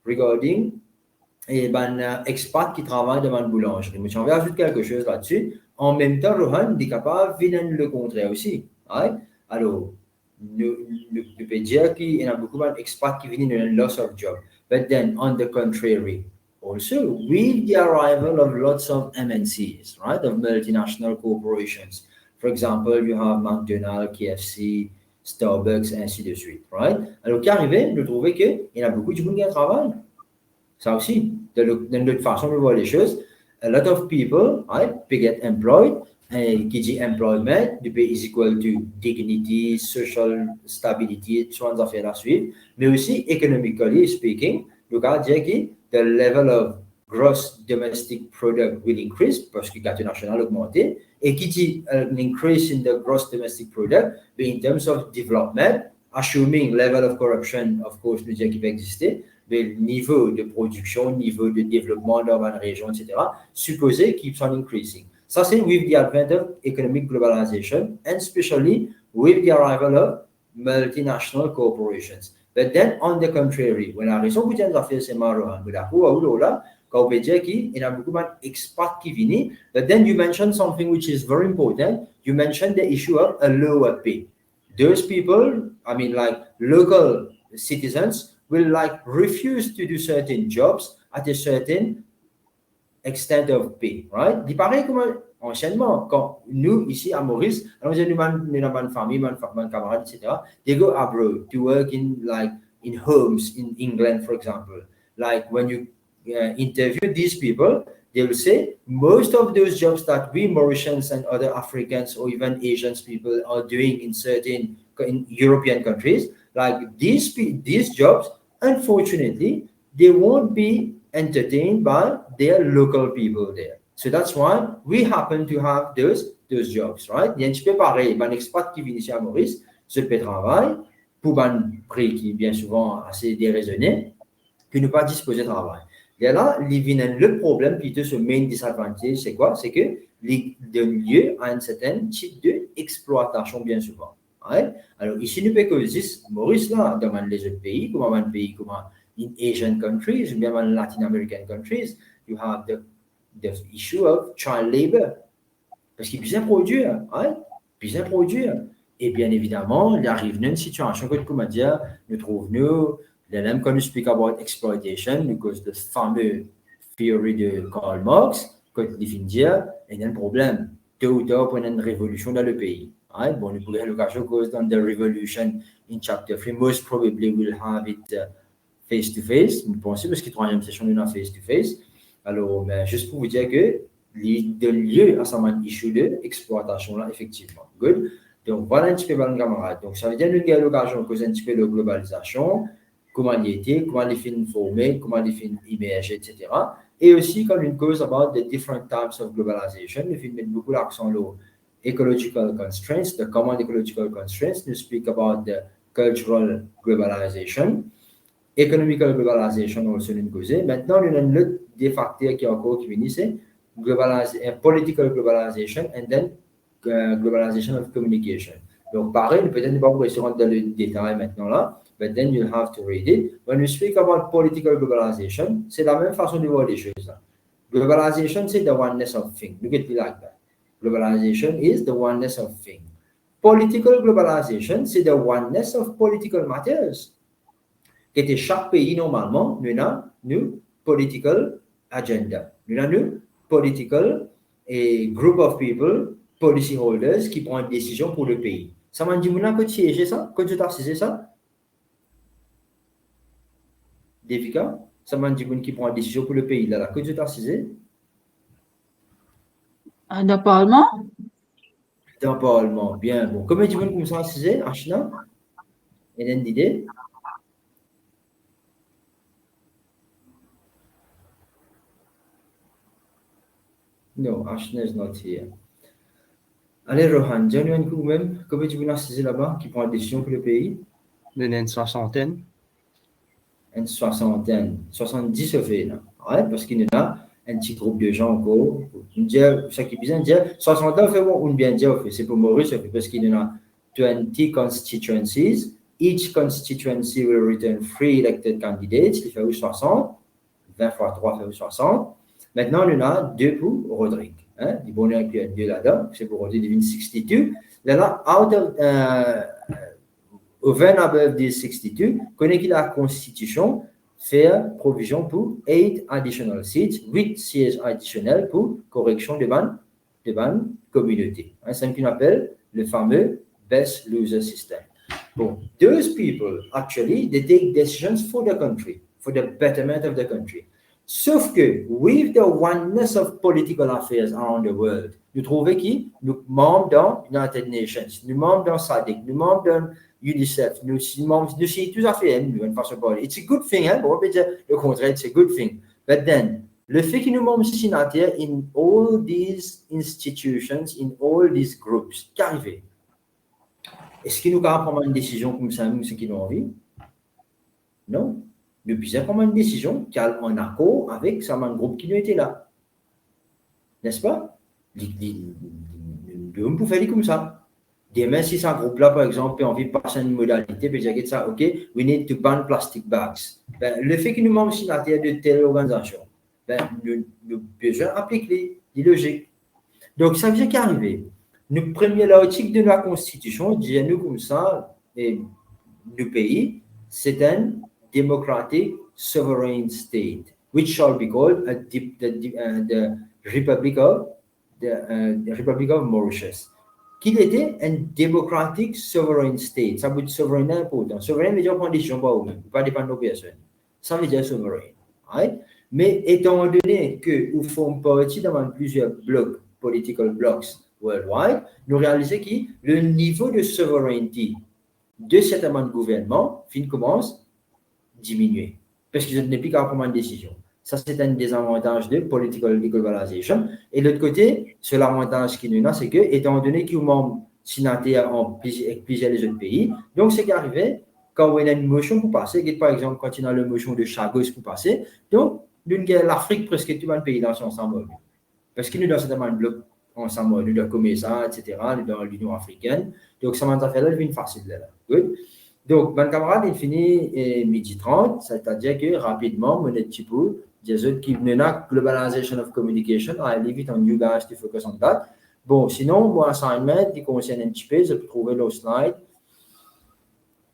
regarding expat qui travaille dans une boulangerie. Mais j'en vais ajouter quelque chose là-dessus. En même temps, Rohan est capable de venir le contraire aussi. Right? Alors, nous pouvons dire qu'il y a beaucoup d'expats qui viennent d'un loss of job. But then, on the contrary, also, with the arrival of lots of MNCs, right, of multinational corporations. For example, you have McDonald's, KFC, Starbucks, ainsi de suite, right? Alors, qu'arrivé, nous trouvons qu'il y a beaucoup de gens qui travaillent. Ça aussi, de notre façon de voir les choses, a lot of people, right, get employed, qui dit employment, du pays is equal to dignity, social stability, so on affaires à suivre, mais aussi economically speaking, le cas dit que the level of gross domestic product will increase parce que le gâteau national augmenté, et qui dit an increase in the gross domestic product, but in terms of development, assuming level of corruption, of course, nous dit qu'il peut exister, le niveau de production, niveau de développement dans une région, etc., supposé keeps on increasing. Ça, c'est with the advent of economic globalization, and especially with the arrival of multinational corporations. But then, on the contrary, when la raison pour laquelle fait c'est marrant, quand on peut dire qu'il y a beaucoup d'expats qui viennent, but then you mentioned something which is very important. You mentioned the issue of a lower pay. Those people, I mean, like local citizens, will like refuse to do certain jobs at a certain extent of pay, right? Il paraît comme anciennement, quand nous, ici à Maurice, nous avons une famille, une camarade, etc., they go abroad to work in homes in England, for example. Like when you interview these people, they will say most of those jobs that we Mauritians and other Africans or even Asians people are doing in certain European countries, like these jobs, unfortunately, they won't be entertained by their local people there. So that's why we happen to have those jobs, right? Il y a un petit peu pareil, un expat qui vient ici à Maurice, se fait travail pour un prix qui est bien souvent assez déraisonné, qui ne pas disposer de travail. Et là, le problème, plutôt ce main disadvantage, c'est quoi? C'est que les donne lieu à un certain type d'exploitation bien souvent. Right? Alors ici, nous pouvons que Maurice, là, dans les autres pays, comme un pays comme in Asian countries, bien in Latin American countries, you have the issue of child labor. Parce qu'il besoin produire, right? Besoin produire. Et bien évidemment, il arrive une situation que, comment dire, nous trouvons, même quand nous speak about exploitation, because the fameux theory de Karl Marx, quand il définit dire, il y a un problème. Tôt ou tard, pour une révolution dans le pays. Right? Bon, nous pourrions l'occasion cause dans the revolution in chapter 3, most probably we'll have it face-to-face, vous pensez, parce que la troisième session, nous avons face-to-face. Alors, mais juste pour vous dire que il donne lieu à cette issue d'exploitation-là, effectivement. Good. Donc, voilà un petit peu, mon camarade. Donc, ça veut dire que nous avons l'occasion de causer un petit peu de globalisation, comment il était, comment les films formés, comment les films émergés, etc. Et aussi, quand une cause about the different types of globalization, les films mettent beaucoup l'accent sur ecological constraints, the common ecological constraints. We speak about the cultural globalization. Economical globalization also une cause. Maintenant, il y a un autre des facteurs qui est encore qui vient, c'est political globalization and then globalization of communication. Donc, pareil, peut-être pas pour rentrer dans le détail maintenant là, but then you'll have to read it. When we speak about political globalization, c'est la même façon de voir les choses. Là. Globalization, c'est the oneness of things. Look at it like that. Globalization is the oneness of things. Political globalization, c'est the oneness of political matters. Que chaque pays, normalement, nous avons une political agenda. Nous avons une political group of people, policy holders, qui prennent des décisions pour le pays. Ça m'a dit, vous avez siégé ça? Quand tu as saisi ça? Devika? Ça m'a dit, vous qui prend des décisions pour le pays. Là, quand tu as saisi? Dans le Parlement? Dans le Parlement, bien. Bon, comment tu veux comme ça saisi? Achina? Et une idée? No, Ashna is not here. Allez, Rohan, dis-nous coup même, comment tu veux assister là-bas, qui prend la décision pour le pays? Une soixantaine. Une soixantaine. 70 au fait, là. Ouais, parce qu'il y a un petit groupe de gens encore. Ça qui est bien dire, 60 ans, fait bon, ou bien dire, c'est pour Maurice, parce qu'il y en a 20 constituencies. Each constituency will return 3 elected candidates. Il fait 60. 20 fois 3 fait 60. Maintenant, il y en a 2 pour Rodrigue. Hein? Du bonheur, il y a 2 là-dedans. C'est pour Rodrigue, il devient 62. Là, out of, over and above this 62, connaît qu'il a la Constitution, faire provision pour 8 additional seats, 8 sièges additionnels pour correction de ban communauté. Hein? C'est ce qu'on appelle le fameux best loser system. Bon, those people, actually, they take decisions for the country, for the betterment of the country. Sauf que, with the oneness of political affairs around the world, nous trouvons qui? Nous membres dans United Nations, nous membres dans SADC, nous membres dans UNICEF, nous sommes membres de tout à fait, nous, d'une façon parler. It's a good thing, hein? Bon, on peut dire le contraire, it's a good thing. But then, le fait que nous membres signataires in all these institutions, in all these groups, qu'arrive? Est-ce que nous pouvons prendre une décision comme ça, nous, ce qu'ils ont envie? Non. Nous pouvons prendre une décision qui est en accord avec certains groupes qui nous étaient là. N'est-ce pas? Nous pouvons faire comme ça. Demain, si un groupe-là, par exemple, a envie de passer une modalité, peut dire ça, OK, we need to ban plastic bags. Ben, le fait que nous sommes signataires de telle organisation, ben, nous besoin appliquer les logiques. Donc, ça vient qu'arriver. Nous prenons l'article de la Constitution, disons-nous comme ça, et le pays, c'est un democratic sovereign state, which shall be called the Republic of Mauritius. Qu'il était un democratic sovereign state. Ça veut dire souverain important. Souverain veut dire prendre des décisions par vous-même, pas dépendre de personne. Ça veut dire souverain. Right? Mais étant donné que nous faisons partie dans plusieurs blocs, political blocks worldwide, nous réalisons que le niveau de souveraineté de cet gouvernement commence à diminuer. Parce que je n'ai plus qu'à prendre une décision. Ça, c'est un des avantages de political globalization. Et de l'autre côté, c'est l'avantage qui nous a, c'est que, étant donné que nous sommes signataires en plusieurs les autres pays, donc c'est qu'arrivé, quand on a une motion pour passer, par exemple, quand il y a la motion de Chagos pour passer, donc, l'Afrique, presque tout le pays dans son ensemble. Parce que nous, dans certains blocs, ensemble, nous, dans le COMESA, etc., nous, dans l'Union africaine, donc, ça m'a fait là, devient facile. Là. Good. Donc, mon camarade, il finit midi 30, c'est-à-dire que rapidement, mon petit peu, des qui menacent Globalization of Communication, I leave it on you guys to focus on that. Bon, sinon, mon assignment, qui concerne un petit peu, je peux trouver le slide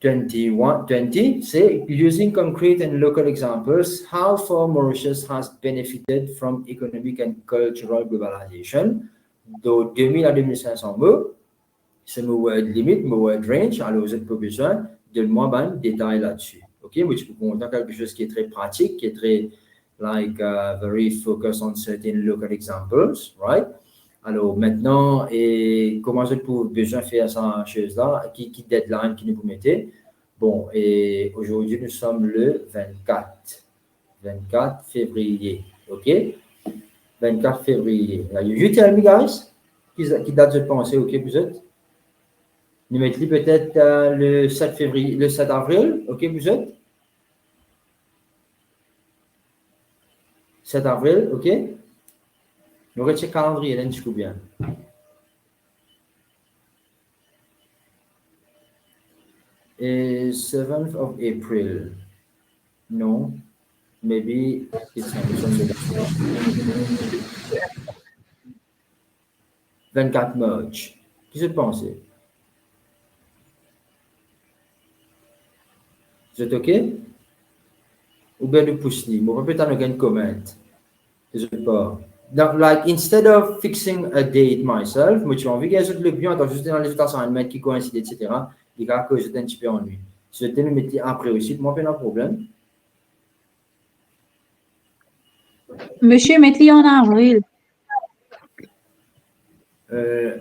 20, c'est using concrete and local examples, how far Mauritius has benefited from economic and cultural globalization. De 2000 à 2500 mots, c'est mon word limit, mon word range, alors vous n'avez pas besoin de moins de détails là-dessus. OK, mais je peux vous montrer quelque chose qui est très pratique, qui est très, very focused on certain local examples, right? Alors maintenant, et comment je peux besoin faire ça chose-là, qui deadline qui nous mettez? Bon, et aujourd'hui, nous sommes le 24 février, OK? 24 février. You tell me, guys, qui date de penser, OK, vous êtes? Nous mettons peut-être le 7 février, le 7 avril, OK, vous êtes? 7 avril, OK? Nous retirons le calendrier, là, je bien. Et 7th of April. Non. Maybe it's not. 24 March. Qu'est-ce que vous pensez? Vous êtes OK? Ou bien nous poussons. Bon, peut-être nous avons une comment. Je sais pas. Donc, like, instead of fixing a date myself, moi, tu as envie que je le bien, juste dans les assignments qui coïncident, etc., il y a que j'étais un petit peu ennuyé. Si je te le mettre après aussi, moi, pas de problème. Monsieur, mettez en avril.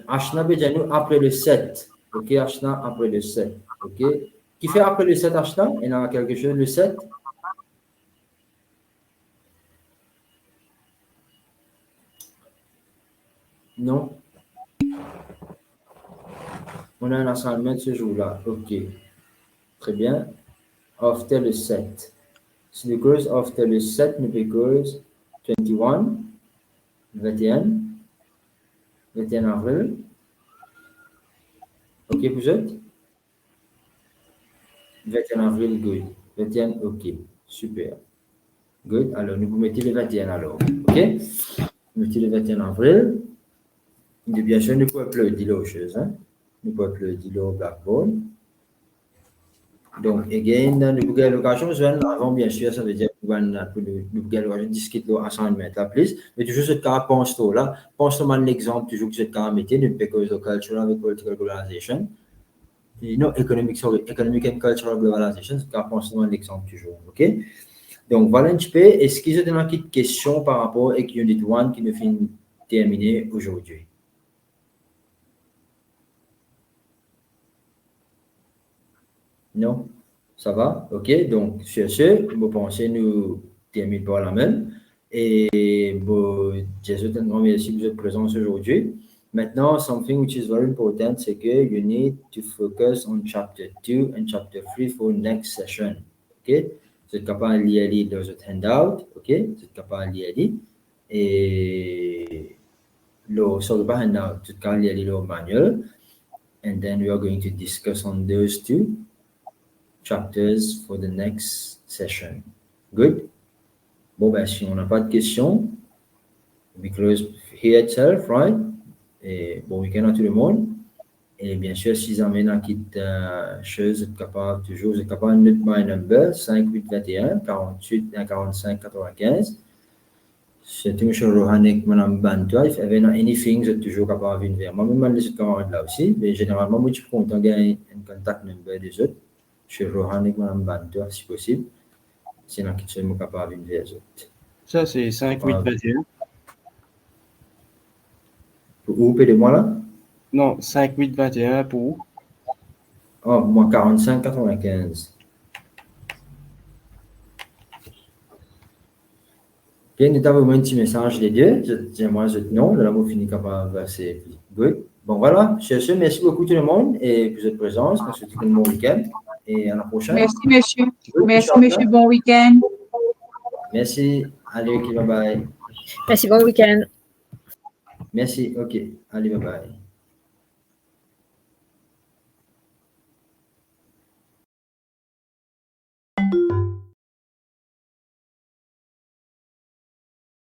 Ashna Bedjanou après le 7. OK, Ashna après le 7. OK. Qui fait après le 7, Ashna? Il y a quelque chose le 7? Non. On a un assignment ce jour-là. OK. Très bien. After le 7. So because after le 7, because 21, 21 avril. OK, vous êtes? 21 avril, good. 21, OK. Super. Good. Alors, nous vous mettez le 21 alors. OK? Vous mettez le 21 avril. Et bien sûr, nous pouvons uploader l'eau chose. Hein? Nous pouvons uploader l'eau Blackboard. Donc, again, nous pouvons l'occasion, avant, bien sûr, ça veut dire que nous pouvons l'occasion de discuter l'assignment là, plus. Mais toujours, ce cas, pense-toi là. Pense-toi à l'exemple, toujours que ce cas, mettez, nous because of cultural avec political globalization. You know, economic and cultural globalization, ce cas, pense-toi à l'exemple toujours. OK? Donc, voilà un petit peu. Est-ce qu'ils ont une petite question par rapport à Unit 1 qui nous finit terminer aujourd'hui? Non? Ça va? OK. Donc, sur ce, vous pensez nous terminer par la même. Et je vous remercie pour votre présence aujourd'hui. Maintenant, something which is very important, c'est que you need to focus on chapter 2 and chapter 3 for next session. OK? Vous êtes capable de lire dans votre handout. OK? Vous êtes capable de lire. Et sorry, pas handout, vous êtes capable de lire le manual. And then we are going to discuss on those two chapters for the next session. Good? Bon, ben, si on n'a pas de questions, we close here itself, right? Et bon week-end à tout le monde. Et bien sûr, si vous avez une petite chose, vous êtes capable, toujours, vous êtes capable de noter my number, 5821 48 45 95. C'est M. Rohanek, Mme Bantois. If you have anything, vous êtes toujours capable de venir vers moi. Même les autres camarades là aussi. Mais généralement, moi, je suis content de gagner un contact number des autres. M. Rohanek, Mme Bantois, si possible. Sinon, qui sont capables de venir vers les autres. Ça, c'est 5821. Pour où, moi là? Non, 5821 pour où? Oh, moi, 45 95. Bien, nous avons un petit message des deux. Moi, je non, là, on finit par verser. Good. Bon, voilà. Sur ce, merci beaucoup tout le monde et pour votre présence. Je vous souhaite un bon week-end et à la prochaine. Merci, monsieur. Good, Merci, monsieur. Bon week-end. Merci. Allez, ok, bye bye. Merci, bon week-end. Merci, ok. Allez, bye bye.